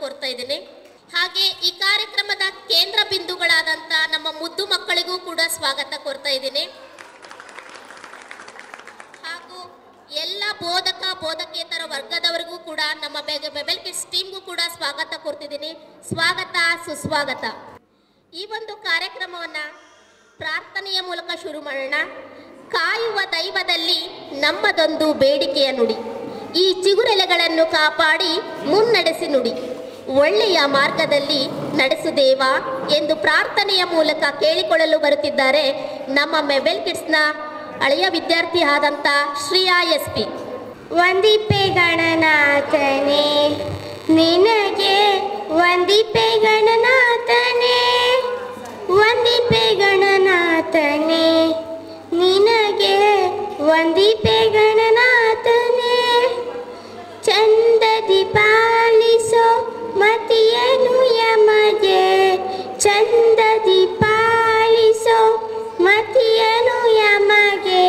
ಕೋರ್ತಾ ಇದ್ದೀನಿ. ಹಾಗೆ ಈ ಕಾರ್ಯಕ್ರಮದ ಕೇಂದ್ರ ಬಿಂದುಗಳಾದಂಥ ನಮ್ಮ ಮುದ್ದು ಮಕ್ಕಳಿಗೂ ಕೂಡ ಸ್ವಾಗತ ಕೋರ್ತಾ ಇದ್ದೀನಿ. ಹಾಗೂ ಎಲ್ಲ ಬೋಧಕೇತರ ವರ್ಗದವರಿಗೂ ಕೂಡ ನಮ್ಮ ಬೆಬೆಲ್ ಕಿಡ್ಸ್ ಟೀಮ್ಗೂ ಕೂಡ ಸ್ವಾಗತ ಕೋರ್ತಿದ್ದೀನಿ. ಸ್ವಾಗತ, ಸುಸ್ವಾಗತ. ಈ ಒಂದು ಕಾರ್ಯಕ್ರಮವನ್ನು ಪ್ರಾರ್ಥನೆಯ ಮೂಲಕ ಶುರು ಮಾಡೋಣ. ಕಾಯುವ ದೈವದಲ್ಲಿ ನಮ್ಮದೊಂದು ಬೇಡಿಕೆಯ ನುಡಿ, ಈ ಚಿಗುರೆಲೆಗಳನ್ನು ಕಾಪಾಡಿ ಮುನ್ನಡೆಸಿ ನುಡಿ, ಒಳ್ಳೆಯ ಮಾರ್ಗದಲ್ಲಿ ನಡೆಸು ದೇವ ಎಂದು ಪ್ರಾರ್ಥನೆಯ ಮೂಲಕ ಕೇಳಿಕೊಳ್ಳಲು ಬರುತ್ತಿದ್ದಾರೆ ನಮ್ಮ ಬೆಬೆಲ್ ಕಿಡ್ಸ್ನ ಹಳೆಯ ವಿದ್ಯಾರ್ಥಿ ಆದಂಥ ಶ್ರೀಯಾ SP. ವಂದಿಪೆ ಗಣನಾಥನೇ ನಿನಗೆ, ವಂದಿಪೆ ಗಣನಾಥನೇ, ವಂದಿಪೆ ಗಣನಾಥನೇ ನಿನಗೆ, ವಂದಿಪೆ ಗಣನಾಥನೇ. ಚಂದದಿ ಪಾಲಿಸೋ ಮತಿಯನು ಯಮಗೆ, ಚಂದದಿ ಪಾಲಿಸೋ ಮತಿಯನು ಯಮಗೆ,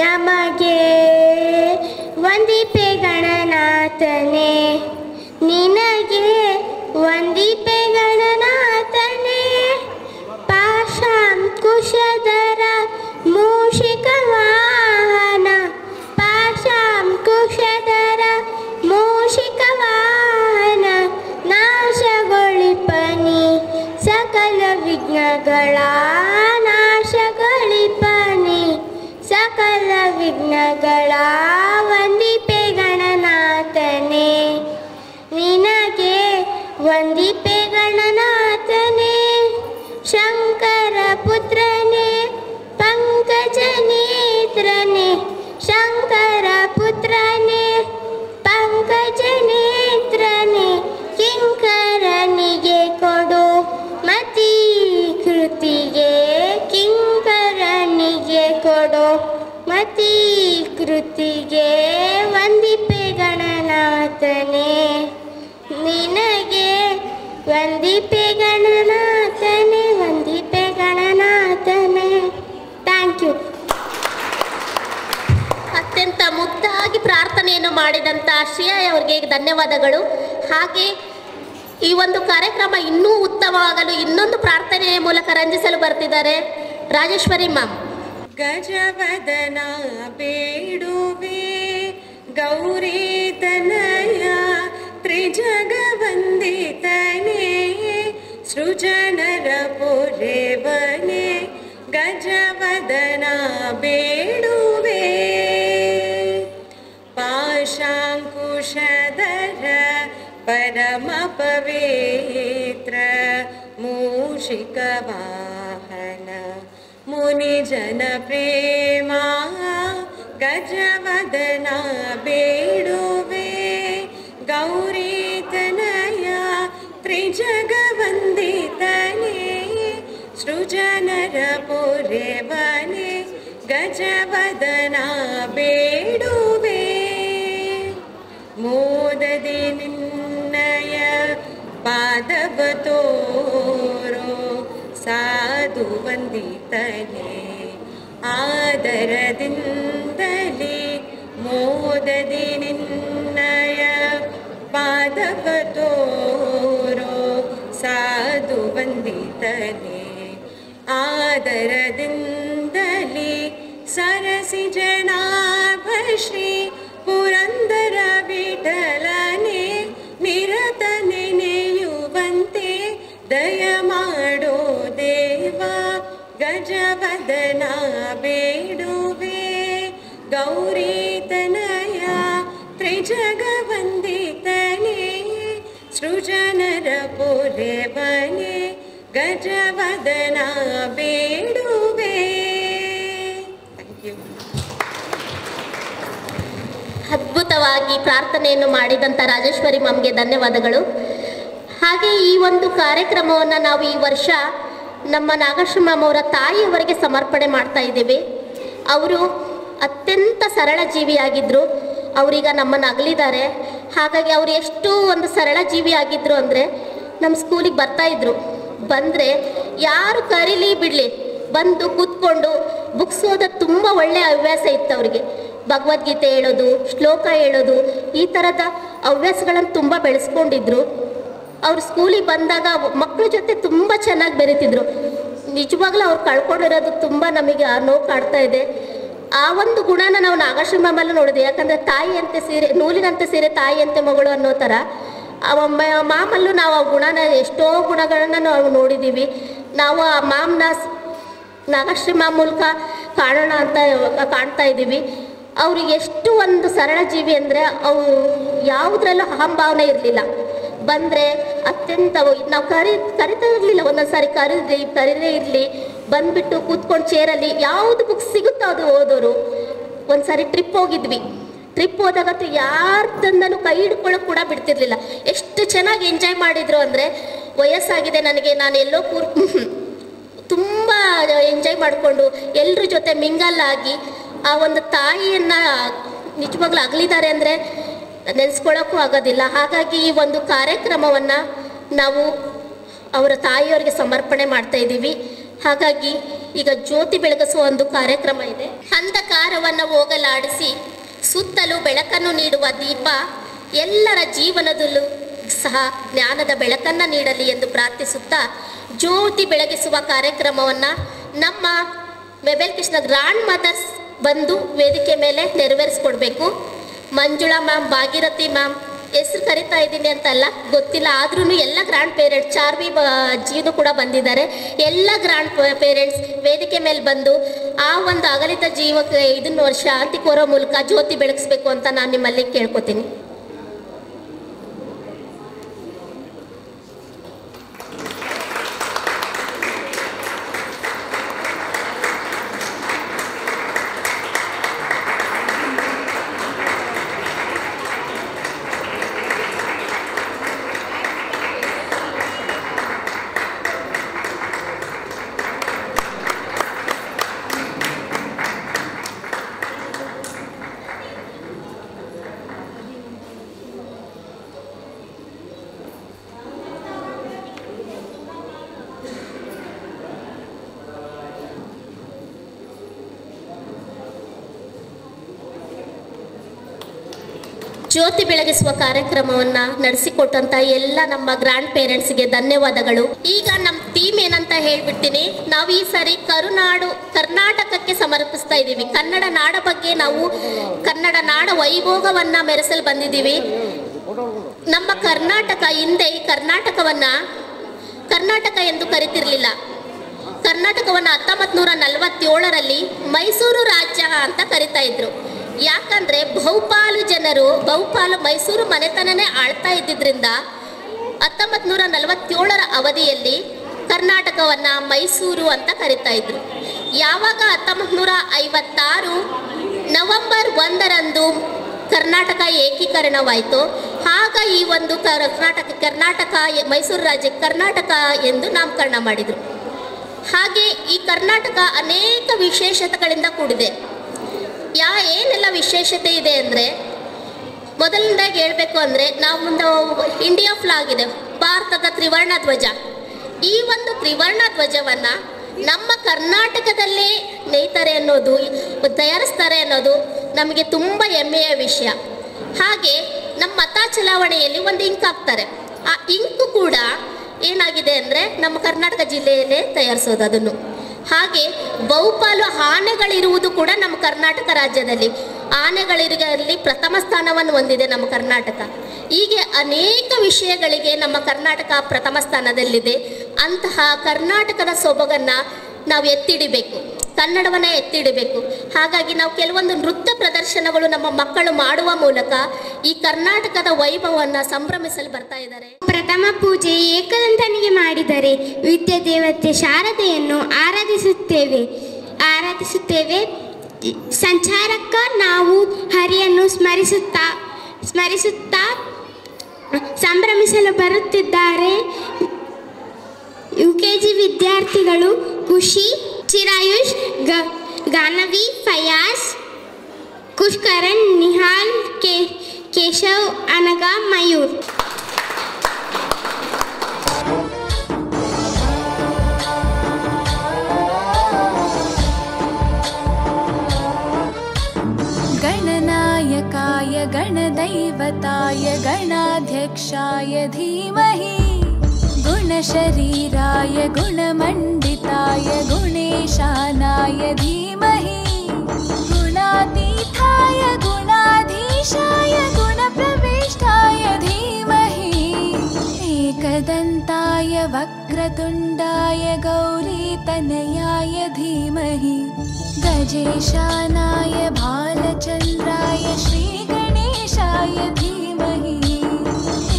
ಯಮಗೆ. ವಂದಿಪೆ ಗಣನಾಥನೇ ನಿನಗೆ, ವಂದಿಪೆ ಗಣನಾಥನೇ. ಪಾಶಾಂಕುಶಧರ ಮೂಷಿಕ ವಾಹನ, ಪಾಶಾಂಕುಶಧರ ಮೂಷಿಕ ವಾಹನ, ನಾಶಗೊಳಿಪನಿ ಸಕಲ ವಿಘ್ನಗಳ, ನಾಶಗೊಳಿಪನಿ ಸಕಲ ವಿಘ್ನಗಳ. ವಂದಿಪೆ ಗಣನಾಥನೇ ನಿನಗೆ, ವಂದಿಪೆ ಗಣನಾಥನೇ. ಶಂಕರ ಪುತ್ರನೇ ಪಂಕಜ ನೇತ್ರನೇ, ಶಂಕರ ಪುತ್ರನೇ ಪಂಕಜ ನೇತ್ರನೇ. ಕಿಂಕರನಿಗೆ ಕೊಡು ಮತಿ ಕೃತಿಗೆ, ಕಿಂಕರನಿಗೆ ಕೊಡು ಮತಿ ಕೃತಿಗೆ. ವಂದಿಪೆ ಗಣನಾಥನೇ ನಿನಗೆ, ವಂದಿಪೆ ಗಣನಾಥನೇ, ವಂದಿಪೆ ಗಣನಾಥನೇ. Thank you. ಅತ್ಯಂತ ಮುಗ್ಧವಾಗಿ ಪ್ರಾರ್ಥನೆಯನ್ನು ಮಾಡಿದಂಥ ಶ್ರೇಯಾ ಅವರಿಗೆ ಧನ್ಯವಾದಗಳು. ಹಾಗೆ ಈ ಒಂದು ಕಾರ್ಯಕ್ರಮ ಇನ್ನೂ ಉತ್ತಮವಾಗಲು ಇನ್ನೊಂದು ಪ್ರಾರ್ಥನೆಯ ಮೂಲಕ ರಂಜಿಸಲು ಬರ್ತಿದ್ದಾರೆ ರಾಜೇಶ್ವರಿ ಮ್ಯಾಮ್. ಗಜವದನ ಬೇಡುವೆ ಗೌರಿ ತನಯ, ತ್ರಿಜಗವಂದಿತನೇ ಸೃಜನರ ಪೊರೆವನೆ. ಗಜವದನ ಬೇಡುವೆ ಪಾಶಾಂಕುಶಧರ ಪರಮ ಪವಿತ್ರ ಮೂಷಿಕ ವಾಹನ ಮುನಿಜನ ಪ್ರೇಮ. ಗಜವದನ ಬೇಡುವೆ ಗೌರಿ ತನಯ, ತ್ರಿಜಗವಂದಿತನೇ ಸೃಜನರ ಪೊರೆವನೆ. ಗಜವದನ ಬೇಡುವೆ ಮೋದದಿ ನಿನ್ನಯ ಪಾದವ ತೋರೋ, ಸಾಧು ವಂದಿತನೇ ಆದರದಿಂದಲೇ. ಮೋದದಿ ನಿನ್ನಯ ಪಾದವ ತೋರೋ, ಸಾಧು ವಂದಿತನೇ ಆದರದಿಂದಲೇ. ಸರಸಿ ಜನಾಭ ಶ್ರೀ ಪುರಂದರ ವಿಠಲನೆ, ನಿರತ ನೆನೆಯುವಂತೆ ದಯ ಮಾಡೋ ದೇವ. ಗಜವದನ ಬೇಡುವೆ ಗೌರಿ ತನಯ, ತ್ರಿಜಗವಂದಿತನೇ ಸೃಜನರ ಪೊರೆವನೆ. ಗಜವದನ ಬೇಡುವೆ. ಅದ್ಭುತವಾಗಿ ಪ್ರಾರ್ಥನೆಯನ್ನು ಮಾಡಿದಂಥ ರಾಜೇಶ್ವರಿ ಮ್ಯಾಮ್ಗೆ ಧನ್ಯವಾದಗಳು. ಹಾಗೆ ಈ ಒಂದು ಕಾರ್ಯಕ್ರಮವನ್ನು ನಾವು ಈ ವರ್ಷ ನಮ್ಮ ನಾಗಶ್ರೀ ಮ್ಯಾಮ್ ಅವರ ತಾಯಿಯವರಿಗೆ ಸಮರ್ಪಣೆ ಮಾಡ್ತಾ ಇದ್ದೀವಿ. ಅವರು ಅತ್ಯಂತ ಸರಳ ಜೀವಿಯಾಗಿದ್ದರು, ಅವರೀಗ ನಮ್ಮನ್ನು ಅಗಲಿದ್ದಾರೆ. ಹಾಗಾಗಿ ಅವರು ಎಷ್ಟು ಒಂದು ಸರಳ ಜೀವಿ ಆಗಿದ್ದರು ಅಂದರೆ, ನಮ್ಮ ಸ್ಕೂಲಿಗೆ ಬರ್ತಾಯಿದ್ರು, ಬಂದರೆ ಯಾರು ಕರೀಲಿ ಬಿಡಲಿ ಬಂದು ಕೂತ್ಕೊಂಡು ಬುಕ್ಸ್ ಓದೋದು ತುಂಬ ಒಳ್ಳೆಯ ಹವ್ಯಾಸ ಇತ್ತು ಅವರಿಗೆ. ಭಗವದ್ಗೀತೆ ಹೇಳೋದು, ಶ್ಲೋಕ ಹೇಳೋದು, ಈ ಥರದ ಹವ್ಯಾಸಗಳನ್ನು ತುಂಬ ಬೆಳೆಸ್ಕೊಂಡಿದ್ರು. ಅವ್ರು ಸ್ಕೂಲಿಗೆ ಬಂದಾಗ ಮಕ್ಕಳ ಜೊತೆ ತುಂಬ ಚೆನ್ನಾಗಿ ಬೆರೀತಿದ್ರು. ನಿಜವಾಗ್ಲೂ ಅವ್ರು ಕಳ್ಕೊಂಡಿರೋದು ತುಂಬ ನಮಗೆ ನೋವು ಕಾಡ್ತಾ ಇದೆ. ಆ ಒಂದು ಗುಣನ ನಾವು ನಾಗಶ್ರೀ ಮ್ಯಾಮಲ್ಲೂ ನೋಡಿದ್ವಿ. ಯಾಕಂದರೆ ತಾಯಿಯಂತೆ ಸೀರೆ, ನೂಲಿನಂತೆ ಸೀರೆ ತಾಯಿಯಂತೆ ಮಗಳು ಅನ್ನೋ ಥರ ಮ್ಯಾಮಲ್ಲೂ ನಾವು ಆ ಗುಣನ, ಎಷ್ಟೋ ಗುಣಗಳನ್ನ ನಾವು ನೋಡಿದ್ದೀವಿ. ನಾವು ಆ ಮ್ಯಾಮ್ನ ನಾಗಶ್ರೀ ಮ್ಯಾಮ್ ಮೂಲಕ ಕಾಣೋಣ ಅಂತ ಕಾಣ್ತಾ ಇದ್ದೀವಿ. ಅವ್ರಿಗೆ ಎಷ್ಟು ಒಂದು ಸರಳ ಜೀವಿ ಅಂದರೆ ಅವು ಯಾವುದ್ರಲ್ಲೂ ಅಹಂಭಾವನೆ ಇರಲಿಲ್ಲ. ಬಂದರೆ ಅತ್ಯಂತ ನಾವು ಕರಿತಾ ಇರಲಿಲ್ಲ. ಒಂದೊಂದು ಸಾರಿ ಕರೀದೇ ಇರಲಿ, ಬಂದುಬಿಟ್ಟು ಕೂತ್ಕೊಂಡು ಚೇರಲ್ಲಿ ಯಾವುದು ಬುಕ್ ಸಿಗುತ್ತೋ ಅದು ಓದೋರು. ಒಂದು ಸಾರಿ ಟ್ರಿಪ್ ಹೋಗಿದ್ವಿ. ಟ್ರಿಪ್ ಹೋದಾಗಂತೂ ಯಾರ್ದಂದನೂ ಕೈ ಹಿಡ್ಕೊಳ್ಳೋಕೆ ಕೂಡ ಬಿಡ್ತಿರ್ಲಿಲ್ಲ. ಎಷ್ಟು ಚೆನ್ನಾಗಿ ಎಂಜಾಯ್ ಮಾಡಿದ್ರು ಅಂದರೆ, ವಯಸ್ಸಾಗಿದೆ ನನಗೆ, ನಾನು ಎಲ್ಲೋ ತುಂಬ ಎಂಜಾಯ್ ಮಾಡಿಕೊಂಡು ಎಲ್ಲರ ಜೊತೆ ಮಿಂಗಲ್ ಆಗಿ ಆ ಒಂದು ತಾಯಿಯನ್ನು ನಿಜವಾಗ್ಲೂ ಅಗಲಿದ್ದಾರೆ ಅಂದರೆ ನೆನೆಸ್ಕೊಳ್ಳೋಕ್ಕೂ ಆಗೋದಿಲ್ಲ. ಹಾಗಾಗಿ ಈ ಒಂದು ಕಾರ್ಯಕ್ರಮವನ್ನು ನಾವು ಅವರ ತಾಯಿಯವರಿಗೆ ಸಮರ್ಪಣೆ ಮಾಡ್ತಾ ಇದ್ದೀವಿ. ಹಾಗಾಗಿ ಈಗ ಜ್ಯೋತಿ ಬೆಳಗಿಸುವ ಒಂದು ಕಾರ್ಯಕ್ರಮ ಇದೆ. ಅಂಧಕಾರವನ್ನು ಹೋಗಲಾಡಿಸಿ ಸುತ್ತಲೂ ಬೆಳಕನ್ನು ನೀಡುವ ದೀಪ ಎಲ್ಲರ ಜೀವನದಲ್ಲೂ ಸಹ ಜ್ಞಾನದ ಬೆಳಕನ್ನು ನೀಡಲಿ ಎಂದು ಪ್ರಾರ್ಥಿಸುತ್ತಾ ಜ್ಯೋತಿ ಬೆಳಗಿಸುವ ಕಾರ್ಯಕ್ರಮವನ್ನು ನಮ್ಮ ಮೆಬೆಲ್ ಕೃಷ್ಣ ಗ್ರಾಂಡ್ ಮದರ್ಸ್ ಬಂದು ವೇದಿಕೆ ಮೇಲೆ ನೆರವೇರಿಸ್ಕೊಡ್ಬೇಕು. ಮಂಜುಳಾ ಮ್ಯಾಮ್, ಭಾಗೀರಥಿ ಮ್ಯಾಮ್, ಹೆಸರು ಕರಿತಾ ಇದ್ದೀನಿ ಅಂತಲ್ಲ, ಗೊತ್ತಿಲ್ಲ, ಆದ್ರೂ ಎಲ್ಲ ಗ್ರ್ಯಾಂಡ್ ಪೇರೆಂಟ್ಸ್, ಚಾರ್ವಿ ಜೀನು ಕೂಡ ಬಂದಿದ್ದಾರೆ. ಎಲ್ಲ ಗ್ರ್ಯಾಂಡ್ ಪೇರೆಂಟ್ಸ್ ವೇದಿಕೆ ಮೇಲೆ ಬಂದು ಆ ಒಂದು ಅಗಲಿತ ಜೀವಕ್ಕೆ ಇದನ್ನು ಶಾಂತಿ ಕೋರೋ ಮೂಲಕ ಜ್ಯೋತಿ ಬೆಳಗಿಸ್ಬೇಕು ಅಂತ ನಾನು ನಿಮ್ಮಲ್ಲಿ ಕೇಳ್ಕೊತೀನಿ. ಜ್ಯೋತಿ ಬೆಳಗಿಸುವ ಕಾರ್ಯಕ್ರಮವನ್ನು ನಡೆಸಿಕೊಟ್ಟಂತ ಎಲ್ಲ ನಮ್ಮ ಗ್ರ್ಯಾಂಡ್ ಪೇರೆಂಟ್ಸ್ಗೆ ಧನ್ಯವಾದಗಳು. ಈಗ ನಮ್ಮ ಥೀಮ್ ಏನಂತ ಹೇಳ್ಬಿಡ್ತೀನಿ. ನಾವು ಈ ಸಾರಿ ಕರ್ನಾಟಕಕ್ಕೆ ಸಮರ್ಪಿಸ್ತಾ ಇದ್ದೀವಿ. ಕನ್ನಡ ನಾಡ ಬಗ್ಗೆ ನಾವು ಕನ್ನಡ ನಾಡ ವೈಭೋಗವನ್ನು ಮೆರೆಸಲು ಬಂದಿದ್ದೀವಿ. ನಮ್ಮ ಕರ್ನಾಟಕ ಹಿಂದೆ ಈ ಕರ್ನಾಟಕ ಎಂದು ಕರಿತಿರ್ಲಿಲ್ಲ. ಕರ್ನಾಟಕವನ್ನು 1947ರಲ್ಲಿ ಮೈಸೂರು ರಾಜ್ಯ ಅಂತ ಕರಿತಾ ಇದ್ರು. ಯಾಕಂದರೆ ಬಹುಪಾಲು ಮೈಸೂರು ಮನೆತನನೇ ಆಳ್ತಾ ಇದ್ದಿದ್ದರಿಂದ 1947ರ ಅವಧಿಯಲ್ಲಿ ಕರ್ನಾಟಕವನ್ನು ಮೈಸೂರು ಅಂತ ಕರಿತಾ ಇದ್ರು. ಯಾವಾಗ 1956 ನವೆಂಬರ್ 1ರಂದು ಕರ್ನಾಟಕ ಏಕೀಕರಣವಾಯಿತು, ಆಗ ಈ ಒಂದು ಕರ್ನಾಟಕ ಮೈಸೂರು ರಾಜ್ಯ ಕರ್ನಾಟಕ ಎಂದು ನಾಮಕರಣ ಮಾಡಿದರು. ಹಾಗೆ ಈ ಕರ್ನಾಟಕ ಅನೇಕ ವಿಶೇಷತೆಗಳಿಂದ ಕೂಡಿದೆ. ಏನೆಲ್ಲ ವಿಶೇಷತೆ ಇದೆ ಅಂದರೆ, ಮೊದಲನೇದಾಗಿ ಹೇಳಬೇಕು ಅಂದರೆ, ನಾವೊಂದು ಇಂಡಿಯಾ ಫ್ಲಾಗ್ ಇದೆ, ಭಾರತದ ತ್ರಿವರ್ಣ ಧ್ವಜ. ಈ ಒಂದು ತ್ರಿವರ್ಣ ಧ್ವಜವನ್ನು ನಮ್ಮ ಕರ್ನಾಟಕದಲ್ಲೇ ತಯಾರಿಸ್ತಾರೆ ಅನ್ನೋದು ನಮಗೆ ತುಂಬ ಹೆಮ್ಮೆಯ ವಿಷಯ. ಹಾಗೆ ನಮ್ಮ ಮತ ಚಲಾವಣೆಯಲ್ಲಿ ಒಂದು ಇಂಕ್ ಹಾಕ್ತಾರೆ. ಆ ಇಂಕು ಕೂಡ ಏನಾಗಿದೆ ಅಂದರೆ ನಮ್ಮ ಕರ್ನಾಟಕ ಜಿಲ್ಲೆಯಲ್ಲೇ ತಯಾರಿಸೋದು ಅದನ್ನು. ಹಾಗೆ ಬಹುಪಾಲು ಆನೆಗಳಿರುವುದು ಕೂಡ ನಮ್ಮ ಕರ್ನಾಟಕ ರಾಜ್ಯದಲ್ಲಿ. ಆನೆಗಳಿರಲ್ಲಿ ಪ್ರಥಮ ಸ್ಥಾನವನ್ನು ಹೊಂದಿದೆ ನಮ್ಮ ಕರ್ನಾಟಕ. ಹೀಗೆ ಅನೇಕ ವಿಷಯಗಳಿಗೆ ನಮ್ಮ ಕರ್ನಾಟಕ ಪ್ರಥಮ ಸ್ಥಾನದಲ್ಲಿದೆ. ಅಂತಹ ಕರ್ನಾಟಕದ ಸೊಬಗನ್ನು ನಾವು ಎತ್ತಿಡಬೇಕು, ಕನ್ನಡವನ್ನು ಎತ್ತಿಡಬೇಕು. ಹಾಗಾಗಿ ನಾವು ಕೆಲವೊಂದು ನೃತ್ಯ ಪ್ರದರ್ಶನಗಳು ನಮ್ಮ ಮಕ್ಕಳು ಮಾಡುವ ಮೂಲಕ ಈ ಕರ್ನಾಟಕದ ವೈಭವವನ್ನು ಸಂಭ್ರಮಿಸಲು ಬರ್ತಾ ಇದ್ದಾರೆ. ಪ್ರಥಮ ಪೂಜೆ ಏಕದಂತನಿಗೆ ಮಾಡಿದರೆ ವಿದ್ಯಾದೇವತೆ ಶಾರದೆಯನ್ನು ಆರಾಧಿಸುತ್ತೇವೆ. ಸಂಚಾರಕ್ಕ ನಾವು ಹರಿಯನ್ನು ಸ್ಮರಿಸುತ್ತಾ ಸಂಭ್ರಮಿಸಲು ಬರುತ್ತಿದ್ದಾರೆ. UKG ವಿದ್ಯಾರ್ಥಿಗಳು ಖುಷಿ, ಚಿರಾಯುಷ್, ಗಾನವಿ, ಫಯಾಜ್, ಕುಶ್ಕರಣ್, ನಿಹಾಲ್, ಕೇಶವ್, ಅನಗ, ಮಯೂರ್. ಗಣ महादैवताय गणाध्यक्षाय धीमहि गुणशरीराय गुणमण्डिताय गुणेशानाय धीमहि गुणातीताय गुणाधीशाय गुणप्रविष्टाय धीमहि एकदन्ताय वक्रतुण्डाय गौरीतनयाय धीमहि गजेशानाय भालचन्द्राय श्रीगणेशाय धीमहि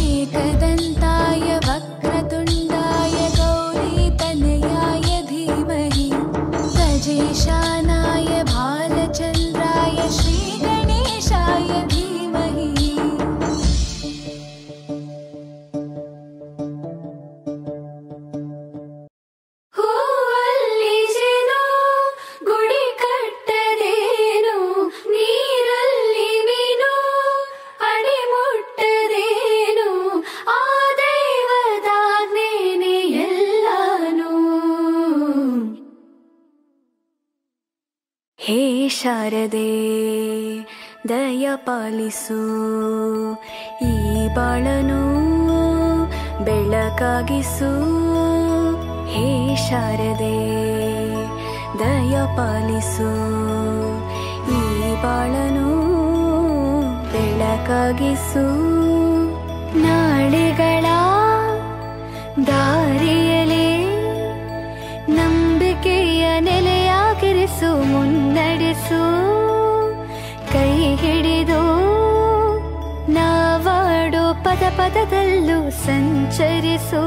एकदन्ताय वक्रतुण्डाय गौरीतनयाय धीमहि गजेशानाय भालचन्द्राय श्रीगणेशाय धीमहि ಹೇ ಶಾರದೆ ದಯ ಪಾಲಿಸು ಈ ಬಾಳನು ಬೆಳಕಾಗಿಸು ಹೇ ಶಾರದೆ ದಯ ಪಾಲಿಸು ಈ ಬಾಳನು ಬೆಳಕಾಗಿಸು ನಾಳೆಗಳ ದಾರಿಯಲೇ ನಂಬಿಕೆಯ ನೆಲೆಯಾಗಿರಿಸು ಮುನ್ನಡೆಸು ಕೈ ಹಿಡಿದು ನಾವಾಡೋ ಪದ ಪದದಲ್ಲೂ ಸಂಚರಿಸು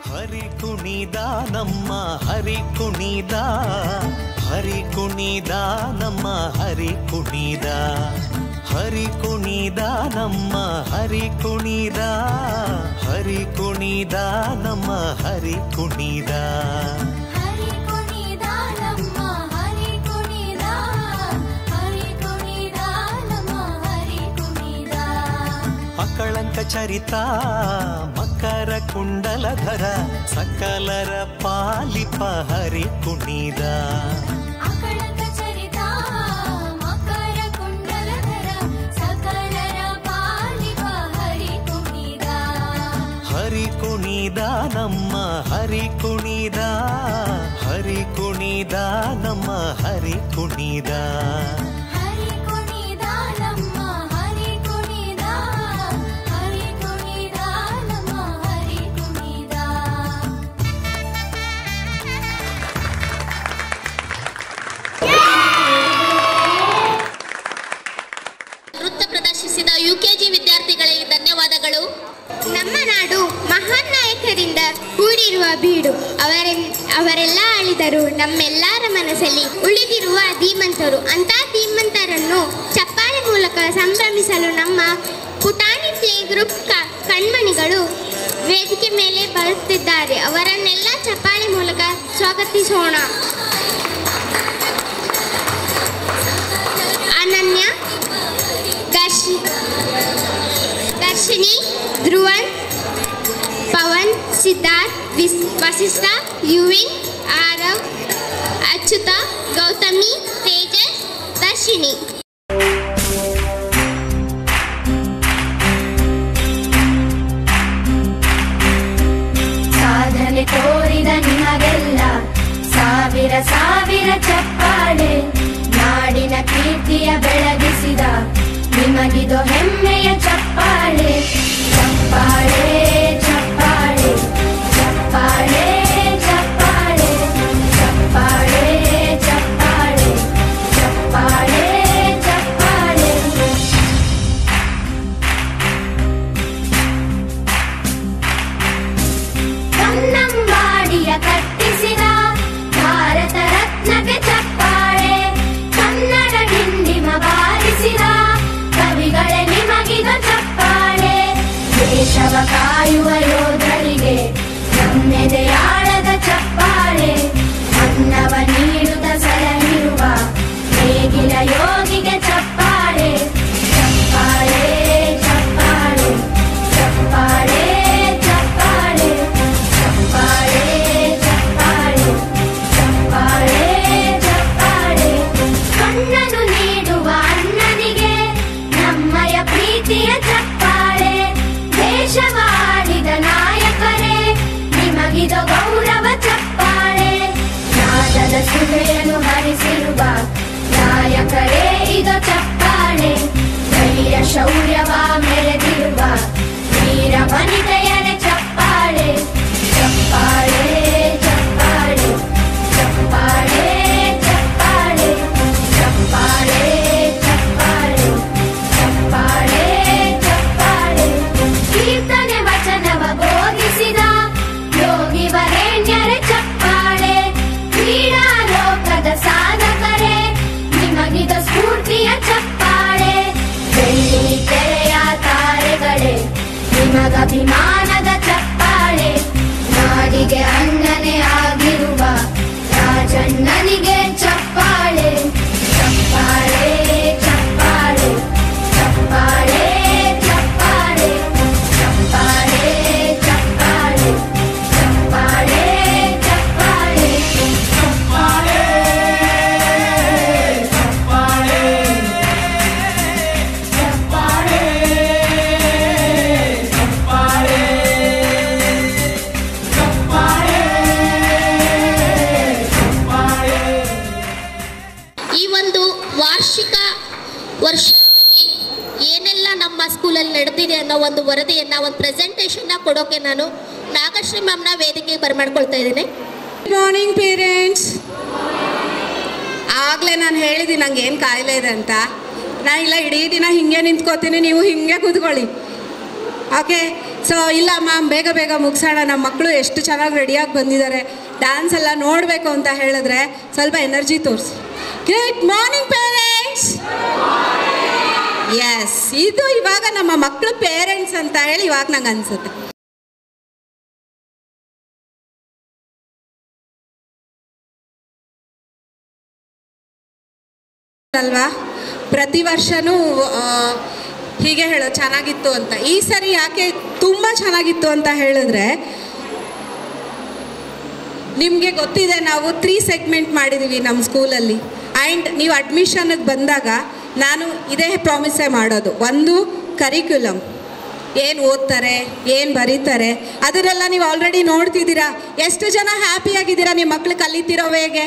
ಹರಿ ಕುಣಿದ ನಮ್ಮ ಹರಿ ಕುಣಿದ ಹರಿ ಕುಣಿದ ನಮ್ಮ ಹರಿ ಕುಣಿದ ಹರಿ ಕುಣಿದ ನಮ್ಮ ಹರಿ ಕುಣಿದ ಹರಿ ಕುಣಿದ ನಮ್ಮ ಹರಿ ಕುಣಿದ ಹರಿ ಕುಣಿದ ನಮ್ಮ ಹರಿ ಕುಣಿದ ಹರಿ ಕುಣಿದ ನಮ್ಮ ಹರಿ ಕುಣಿದ ಅಕಳಂಕ ಚರಿತ ಮಕರ ಕುಂಡಲಧರ ಸಕಲರ ಪಾಲಿಪ ಹರಿ ಕುಣಿದ ಅಕಳಂಕ ಚರಿತ ಮಕರ ಕುಂಡಲಧರ ಸಕಲರ ಪಾಲಿಪ ಹರಿ ಕುಣಿದ ಹರಿ ಕುಣಿದ ನಮ್ಮ ಹರಿ ಕುಣಿದ ಹರಿ ಕುಣಿದ ನಮ್ಮ ಹರಿ ಕುಣಿದ ಹರಿ ಕುಣಿದ ನಮ್ಮ ಹರಿ ಕುಣಿದ ಹರಿ ಕುಣಿದ ನಮ್ಮ ಹರಿ ಕುಣಿದ ನೃತ್ಯ ಪ್ರದರ್ಶಿಸಿದ ಯುಕೆಜಿ ವಿದ್ಯಾರ್ಥಿಗಳಿಗೆ ಧನ್ಯವಾದಗಳು. ನಮ್ಮ ನಾಡು ಮಹಾನ್ ನಾಯಕರಿಂದ ಕೂಡಿರುವ ಬೀಡು. ಅವರೆಲ್ಲ ಆಳಿದರು ನಮ್ಮೆಲ್ಲರ ಮನಸ್ಸಲ್ಲಿ ಉಳಿದಿರುವ ಧೀಮಂತರು. ಅಂತ ಧೀಮಂತರನ್ನು ಚಪ್ಪಾಳೆ ಮೂಲಕ ಸಂಭ್ರಮಿಸಲು ನಮ್ಮ ಪುಟಾಣಿ ಪ್ಲೇ ಗ್ರೂಪ್ ಕಣ್ಮಣಿಗಳು ವೇದಿಕೆ ಮೇಲೆ ಬರುತ್ತಿದ್ದಾರೆ. ಅವರನ್ನೆಲ್ಲ ಚಪ್ಪಾಳೆ ಮೂಲಕ ಸ್ವಾಗತಿಸೋಣ. ಅನನ್ಯ, ದರ್ಶಿನಿ, ಧ್ರುವನ್, ಪವನ್, ಸಿದ್ಧಾರ್ಥ್, ವಸಿಷ್ಠ, ಯುವಿನ್, ಆರವ್, ಅಚ್ಯುತ, ಗೌತಮಿ, ತೇಜಸ್, ದರ್ಶಿನಿ. ಸಾಧನೆ ತೋರಿದ ನಿಮಗೆಲ್ಲ ಸಾವಿರ ಸಾವಿರ ಚಪ್ಪಾಳೆ. ನಾಡಿನ ಕೀರ್ತಿಯ ಬೆಳಗಿಸಿದ ನಿಮಗಿದು ಹೆಮ್ಮೆಯ ಚಪ್ಪಾಳೆ. ಚಪ್ಪಾಳೆ ಚಪ್ಪಾಳೆ ಚಪ್ಪಾಳೆ ಚಪ್ಪಾಳೆ ಚಪ್ಪಾಳೆ ಚಪ್ಪಾಳೆ ಚಪ್ಪಾಳೆ ಚಪ್ಪಾಳೆ. ಕನ್ನಂಬಾಡಿಯ ಕಟ್ಟಿಸಿದ ಭಾರತ ರತ್ನಕ್ಕೆ ಚಪ್ಪಾಳೆ. ಕನ್ನಡ ಡಿಂಡಿಮ ಬಾರಿಸಿದ ಸುಧೆಯನ್ನು ಹರಿಸಿರುವ ನಾಯಕರೇ ಇದು ಚಪ್ಪಾಳೆ. ಧೈರ್ಯ ಶೌರ್ಯವ ಮೆರೆದಿರುವ ವೀರ ವನಿತೆಯರೇ ಚಪ್ಪಾಳೆ. ಚಪ್ಪಾಳೆ ಚಪ್ಪಾಳೆ ಚಪ್ಪಾಳೆ ಚಪ್ಪಾಳೆ ಚಪ್ಪಾಳೆ ಚಪ್ಪಾಳೆ ಚಪ್ಪಾಳೆ ಚಪ್ಪಾಳೆ. ಕೀರ್ತನೆ ವಚನವ ಬೋಧಿಸಿದ ಯೋಗಿ ವರೇಣ್ಯರೇ ಚಪ್ಪಾಳೆ. ಕ್ರೀಡಾ ಲೋಕದ ಸಾಧಕರೇ ನಿಮಗಿದ ಸ್ಫೂರ್ತಿಯ ಚಪ್ಪಾಳೆ. ಬೆಳ್ಳಿ ತೆರೆಯ ತಾರೆಗಳೇ ನಿಮಗಭಿಮಾನದ ಚಪ್ಪಾಳೆ. ನಾಡಿಗೆ ಅಣ್ಣನೇ ಆಗಿರುವ ರಾಜಣ್ಣನಿಗೆ ಚಪ್ಪಾಳೆ. ಚಪ್ಪಾಳೆ ಚಪ್ಪಾಳೆ ಚಪ್ಪಾಳೆ ಚಪ್ಪಾಳೆ ಚಪ್ಪಾಳೆ ಚಪ್ಪಾಳೆ ಚಪ್ಪಾಳೆ ಚಪ್ಪಾಳೆ ಚಪ್ಪಾಳೆ ಚಪ್ಪಾಳೆ ಚಪ್ಪಾಳೆ ಚಪ್ಪಾಳೆ ಚಪ್ಪಾಳೆ. ಈ ಒಂದು ವಾರ್ಷಿಕ ವರ್ಷದಲ್ಲಿ ಏನೆಲ್ಲ ನಮ್ಮ ಸ್ಕೂಲಲ್ಲಿ ನಡೆದಿದೆ ಅನ್ನೋ ಒಂದು ವರದಿಯನ್ನು, ಒಂದು ಪ್ರೆಸೆಂಟೇಷನ್ನ ಕೊಡೋಕೆ ನಾನು ನಾಗಶ್ರೀ ಮ್ಯಾಮ್ನ ವೇದಿಕೆಗೆ ಬರಮಾಡ್ಕೊಳ್ತಾ ಇದ್ದೀನಿ. Good morning parents. ಆಗಲೇ ನಾನು ಹೇಳಿದ್ದೀನಿ ನಂಗೆ ಏನು ಕಾಯಿಲೆ ಇದೆ ಅಂತ. ನಾನು ಇಲ್ಲ ಇಡೀ ದಿನ ಹಿಂಗೆ ನಿಂತ್ಕೋತೀನಿ, ನೀವು ಹಿಂಗೆ ಕೂತ್ಕೊಳ್ಳಿ. ಓಕೆ, ಸೊ ಇಲ್ಲ ಮ್ಯಾಮ್ ಬೇಗ ಬೇಗ ಮುಗಿಸೋಣ, ನಮ್ಮ ಮಕ್ಕಳು ಎಷ್ಟು ಚೆನ್ನಾಗಿ ರೆಡಿಯಾಗಿ ಬಂದಿದ್ದಾರೆ, ಡ್ಯಾನ್ಸ್ ಎಲ್ಲ ನೋಡಬೇಕು ಅಂತ ಹೇಳಿದ್ರೆ ಸ್ವಲ್ಪ ಎನರ್ಜಿ ತೋರಿಸಿ. Good morning parents. ಎಸ್, ಇದು ಇವಾಗ ನಮ್ಮ ಮಕ್ಕಳು ಪೇರೆಂಟ್ಸ್ ಅಂತ ಹೇಳಿ ಇವಾಗ ನಂಗೆ ಅನಿಸುತ್ತೆ. ಅಲ್ವಾ, ಪ್ರತಿ ವರ್ಷನೂ ಹೀಗೆ ಹೇಳೋ ಚೆನ್ನಾಗಿತ್ತು ಅಂತ. ಈ ಸರಿ ಯಾಕೆ ತುಂಬ ಚೆನ್ನಾಗಿತ್ತು ಅಂತ ಹೇಳಿದ್ರೆ, ನಿಮಗೆ ಗೊತ್ತಿದೆ ನಾವು 3 ಸೆಗ್ಮೆಂಟ್ ಮಾಡಿದ್ದೀವಿ ನಮ್ಮ ಸ್ಕೂಲಲ್ಲಿ. ಆ್ಯಂಡ್ ನೀವು ಅಡ್ಮಿಷನ್ಗೆ ಬಂದಾಗ ನಾನು ಇದೇ ಪ್ರಾಮಿಸೇ ಮಾಡೋದು. ಒಂದು ಕರಿಕ್ಯುಲಮ್, ಏನು ಓದ್ತಾರೆ, ಏನು ಬರೀತಾರೆ, ಅದನ್ನೆಲ್ಲ ನೀವು ಆಲ್ರೆಡಿ ನೋಡ್ತಿದ್ದೀರಾ. ಎಷ್ಟು ಜನ ಹ್ಯಾಪಿಯಾಗಿದ್ದೀರಾ ನಿಮ್ಮ ಮಕ್ಳು ಕಲಿತಿರೋ ಹೇಗೆ?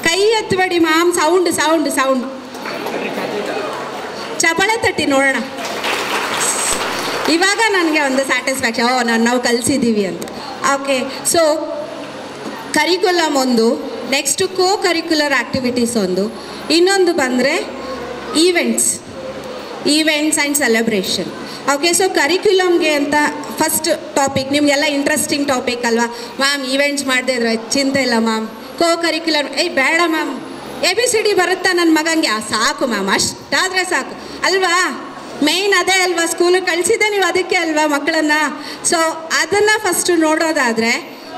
ಕೈ ಎತ್ತಬೇಡಿ ಮ್ಯಾಮ್, ಸೌಂಡ್ ಸೌಂಡ್ ಸೌಂಡ್ ಚಪಳೆ ತಟ್ಟಿ ನೋಡೋಣ. ಇವಾಗ ನನಗೆ ಒಂದು ಸ್ಯಾಟಿಸ್ಫ್ಯಾಕ್ಷನ್, ನಾವು ಕಲಿಸಿದ್ದೀವಿ ಅಂತ. ಓಕೆ, ಸೊ ಕರಿಕ್ಯುಲಮ್ ಒಂದು, ನೆಕ್ಸ್ಟು ಕೋ ಕರಿಕ್ಯುಲರ್ ಆ್ಯಕ್ಟಿವಿಟೀಸ್ ಒಂದು, ಇನ್ನೊಂದು ಬಂದರೆ events and celebration. Okay, so ಕರಿಕ್ಯುಲಮ್ಗೆ ಅಂತ ಫಸ್ಟ್ ಟಾಪಿಕ್ ನಿಮಗೆಲ್ಲ ಇಂಟ್ರೆಸ್ಟಿಂಗ್ ಟಾಪಿಕ್ ಅಲ್ವಾ ಮ್ಯಾಮ್. ಈವೆಂಟ್ಸ್ ಮಾಡದೇ ಇದ್ರೆ ಚಿಂತೆ ಇಲ್ಲ ಮ್ಯಾಮ್. ಕೋ ಕರಿಕ್ಯುಲರ್ ಬೇಡ ಮ್ಯಾಮ್, ABCD ಬರುತ್ತಾ ನನ್ನ ಮಗಂಗೆ? ಸಾಕು ಮ್ಯಾಮ್, ಅಷ್ಟಾದರೆ ಸಾಕು ಅಲ್ವಾ. ಮೇಯ್ನ್ ಅದೇ ಅಲ್ವಾ, ಸ್ಕೂಲಿಗೆ ಕಳಿಸಿದ್ದೆ ನೀವು ಅದಕ್ಕೆ ಅಲ್ವಾ ಮಕ್ಕಳನ್ನು. ಸೊ ಅದನ್ನು ಫಸ್ಟು ನೋಡೋದಾದರೆ,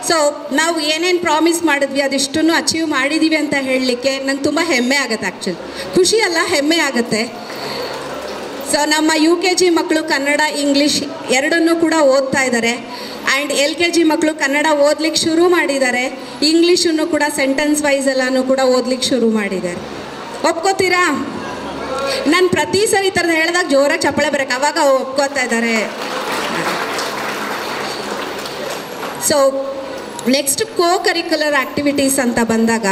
ಸೊ ನಾವು ಏನೇನು ಪ್ರಾಮಿಸ್ ಮಾಡಿದ್ವಿ ಅದಿಷ್ಟನ್ನು ಅಚೀವ್ ಮಾಡಿದ್ದೀವಿ ಅಂತ ಹೇಳಲಿಕ್ಕೆ ನಂಗೆ ತುಂಬ ಹೆಮ್ಮೆ ಆಗುತ್ತೆ. ಆ್ಯಕ್ಚುಲಿ ಖುಷಿ ಅಲ್ಲ, ಹೆಮ್ಮೆ ಆಗುತ್ತೆ. ಸೊ ನಮ್ಮ UKG ಮಕ್ಕಳು ಕನ್ನಡ ಇಂಗ್ಲೀಷ್ ಎರಡನ್ನೂ ಕೂಡ ಓದ್ತಾ ಇದ್ದಾರೆ. ಆ್ಯಂಡ್ LKG ಮಕ್ಕಳು ಕನ್ನಡ ಓದ್ಲಿಕ್ಕೆ ಶುರು ಮಾಡಿದ್ದಾರೆ. ಇಂಗ್ಲೀಷನ್ನು ಕೂಡ ಸೆಂಟೆನ್ಸ್ ವೈಸ್ ಎಲ್ಲನೂ ಕೂಡ ಓದ್ಲಿಕ್ಕೆ ಶುರು ಮಾಡಿದ್ದಾರೆ. ಒಪ್ಕೋತೀರಾ? ನಾನು ಪ್ರತಿ ಸರಿ ಈ ಥರದ್ದು ಹೇಳಿದಾಗ ಜೋರಾಗಿ ಚಪ್ಪಳೆ ಬರೋಕ್ಕೆ, ಅವಾಗ ಒಪ್ಕೋತಾ ಇದ್ದಾರೆ. So next co curricular activities ಅಂತ ಬಂದಾಗ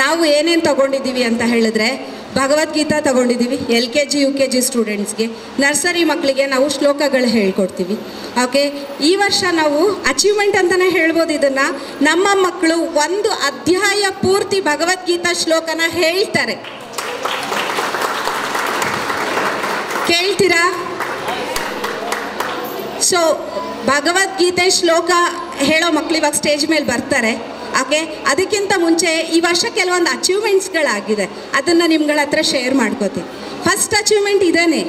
ನಾವು ಏನೇನು ತೊಗೊಂಡಿದ್ದೀವಿ ಅಂತ ಹೇಳಿದ್ರೆ, ಭಗವದ್ಗೀತಾ ತೊಗೊಂಡಿದ್ದೀವಿ LKG UKG ಸ್ಟೂಡೆಂಟ್ಸ್ಗೆ. ನರ್ಸರಿ ಮಕ್ಕಳಿಗೆ ನಾವು ಶ್ಲೋಕಗಳು ಹೇಳ್ಕೊಡ್ತೀವಿ. ಓಕೆ, ಈ ವರ್ಷ ನಾವು ಅಚೀವ್ಮೆಂಟ್ ಅಂತಲೇ ಹೇಳ್ಬೋದು ಇದನ್ನು. ನಮ್ಮ ಮಕ್ಕಳು ಒಂದು ಅಧ್ಯಾಯ ಪೂರ್ತಿ ಭಗವದ್ಗೀತಾ ಶ್ಲೋಕನ ಹೇಳ್ತಾರೆ. ಕೇಳ್ತೀರಾ? ಸೊ ಭಗವದ್ಗೀತೆ ಶ್ಲೋಕ ಹೇಳೋ ಮಕ್ಕಳು ಇವಾಗ ಸ್ಟೇಜ್ ಮೇಲೆ ಬರ್ತಾರೆ. ಓಕೆ, ಅದಕ್ಕಿಂತ ಮುಂಚೆ ಈ ವರ್ಷ ಕೆಲವೊಂದು ಅಚೀವ್ಮೆಂಟ್ಸ್ಗಳಾಗಿದೆ, ಅದನ್ನು ನಿಮ್ಗಳ ಹತ್ರ ಶೇರ್ ಮಾಡ್ಕೋತೀನಿ. ಫಸ್ಟ್ ಅಚೀವ್ಮೆಂಟ್ ಇದೇನೆ,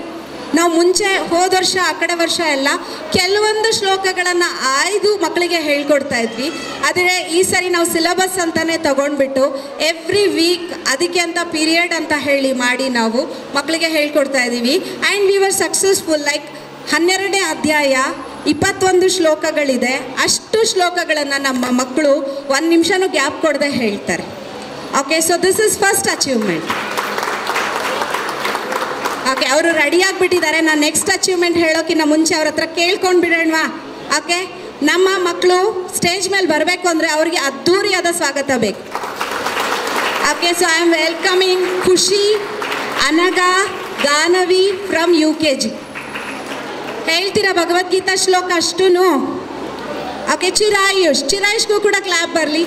ನಾವು ಮುಂಚೆ ಹೋದ ವರ್ಷ ಆ ಕಡೆ ವರ್ಷ ಎಲ್ಲ ಕೆಲವೊಂದು ಶ್ಲೋಕಗಳನ್ನು ಆಯ್ದು ಮಕ್ಕಳಿಗೆ ಹೇಳ್ಕೊಡ್ತಾ ಇದ್ವಿ. ಆದರೆ ಈ ಸರಿ ನಾವು ಸಿಲೆಬಸ್ ಅಂತಲೇ ತೊಗೊಂಡ್ಬಿಟ್ಟು ಎವ್ರಿ ವೀಕ್ ಅದಕ್ಕೆ ಅಂತ ಪೀರಿಯಡ್ ಅಂತ ಹೇಳಿ ಮಾಡಿ ನಾವು ಮಕ್ಕಳಿಗೆ ಹೇಳ್ಕೊಡ್ತಾ ಇದ್ದೀವಿ. And we were successful. Like 12ನೇ ಅಧ್ಯಾಯ 21 ಶ್ಲೋಕಗಳಿದೆ. ಅಷ್ಟು ಶ್ಲೋಕಗಳನ್ನು ನಮ್ಮ ಮಕ್ಕಳು 1 ನಿಮಿಷನೂ ಗ್ಯಾಪ್ ಕೊಡದೆ ಹೇಳ್ತಾರೆ. Okay, so this is first achievement. Okay, ಅವರು ರೆಡಿ ಆಗಿಬಿಟ್ಟಿದ್ದಾರೆ. ನಾನು ನೆಕ್ಸ್ಟ್ ಅಚೀವ್ಮೆಂಟ್ ಹೇಳೋಕ್ಕಿಂತ ಮುಂಚೆ ಅವ್ರ ಹತ್ರ ಕೇಳ್ಕೊಂಡು ಬಿಡೋಣವಾ? ಓಕೆ, ನಮ್ಮ ಮಕ್ಕಳು ಸ್ಟೇಜ್ ಮೇಲೆ ಬರಬೇಕು ಅಂದರೆ ಅವ್ರಿಗೆ ಅದ್ಧೂರಿಯಾದ ಸ್ವಾಗತ ಬೇಕು. Okay, so I am welcoming Kushi, Anaga, Ganavi from UKG. ಹೇಳ್ತೀರಾ ಭಗವದ್ಗೀತಾ ಶ್ಲೋಕ ಅಷ್ಟೂನು? ಓಕೆ, ಚಿರಾಯುಷ್ಗೂ ಕೂಡ ಕ್ಲಾಪ್ ಬರಲಿ.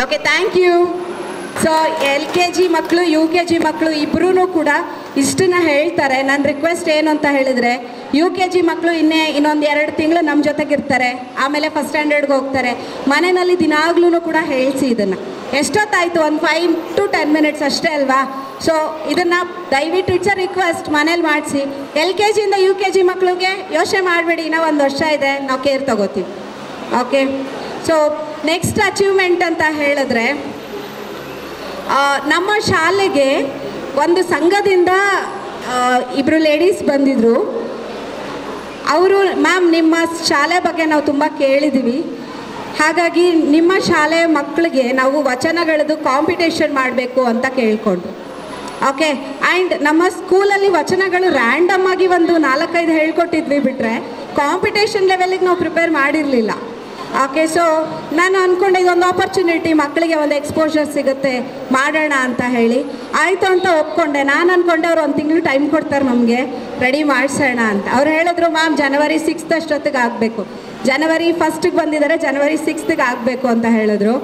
Okay, thank you. So LKG ಮಕ್ಕಳು UKG ಮಕ್ಕಳು ಇಬ್ಬರೂ ಕೂಡ ಇಷ್ಟನ್ನ ಹೇಳ್ತಾರೆ. ನನ್ನ ರಿಕ್ವೆಸ್ಟ್ ಏನು ಅಂತ ಹೇಳಿದರೆ, UKG ಮಕ್ಕಳು ಇನ್ನೊಂದು 2 ತಿಂಗಳು ನಮ್ಮ ಜೊತೆಗಿರ್ತಾರೆ, ಆಮೇಲೆ ಫಸ್ಟ್ ಸ್ಟ್ಯಾಂಡರ್ಡ್ಗೆ ಹೋಗ್ತಾರೆ. ಮನೆಯಲ್ಲಿ ದಿನಾಗ್ಲೂ ಕೂಡ ಹೇಳಿಸಿ ಇದನ್ನು. ಎಷ್ಟೊತ್ತಾಯಿತು? ಒಂದು 5 to 10 minutes ಅಷ್ಟೇ ಅಲ್ವಾ? ಸೊ ಇದನ್ನು ದಯವಿಟ್ಟು ಇಟ್ಸ್ ಅ ರಿಕ್ವೆಸ್ಟ್ ಮನೇಲಿ ಮಾಡಿಸಿ. LKGಯಿಂದ UKG ಮಕ್ಕಳಿಗೆ ಯೋಚನೆ ಮಾಡಬೇಡಿ, ಇನ್ನೂ 1 ವರ್ಷ ಇದೆ, ನಾವು ಕೇರ್ ತಗೋತೀವಿ. ಓಕೆ, ಸೊ ನೆಕ್ಸ್ಟ್ ಅಚೀವ್ಮೆಂಟ್ ಅಂತ ಹೇಳಿದ್ರೆ, ನಮ್ಮ ಶಾಲೆಗೆ ಒಂದು ಸಂಘದಿಂದ ಇಬ್ಬರು ಲೇಡೀಸ್ ಬಂದಿದ್ದರು. ಅವರು, ಮ್ಯಾಮ್ ನಿಮ್ಮ ಶಾಲೆ ಬಗ್ಗೆ ನಾವು ತುಂಬ ಕೇಳಿದ್ದೀವಿ, ಹಾಗಾಗಿ ನಿಮ್ಮ ಶಾಲೆ ಮಕ್ಕಳಿಗೆ ನಾವು ವಚನಗಳದ್ದು ಕಾಂಪಿಟೇಷನ್ ಮಾಡಬೇಕು ಅಂತ ಕೇಳಿಕೊಂಡ್ರು. ಓಕೆ, ಆ್ಯಂಡ್ ನಮ್ಮ ಸ್ಕೂಲಲ್ಲಿ ವಚನಗಳು ರ್ಯಾಂಡಮ್ ಆಗಿ ಒಂದು 4-5 ಹೇಳ್ಕೊಟ್ಟಿದ್ವಿ ಬಿಟ್ಟರೆ ಕಾಂಪಿಟೇಷನ್ ಲೆವೆಲಿಗೆ ನಾವು ಪ್ರಿಪೇರ್ ಮಾಡಿರಲಿಲ್ಲ. ಓಕೆ, ಸೊ ನಾನು ಅಂದ್ಕೊಂಡೆ ಇದೊಂದು ಆಪರ್ಚುನಿಟಿ, ಮಕ್ಕಳಿಗೆ ಒಂದು ಎಕ್ಸ್ಪೋಜರ್ ಸಿಗುತ್ತೆ, ಮಾಡೋಣ ಅಂತ ಹೇಳಿ ಆಯಿತು ಅಂತ ಒಪ್ಕೊಂಡೆ. ನಾನು ಅಂದ್ಕೊಂಡೆ ಅವ್ರು 1 ತಿಂಗಳು ಟೈಮ್ ಕೊಡ್ತಾರೆ ನಮಗೆ, ರೆಡಿ ಮಾಡಿಸೋಣ ಅಂತ. ಅವ್ರು ಹೇಳಿದ್ರು, ಮ್ಯಾಮ್ January 6th ಅಷ್ಟೊತ್ತಿಗೆ ಆಗಬೇಕು. January 1st ಬಂದಿದ್ದಾರೆ, January 6th ಆಗಬೇಕು ಅಂತ ಹೇಳಿದ್ರು.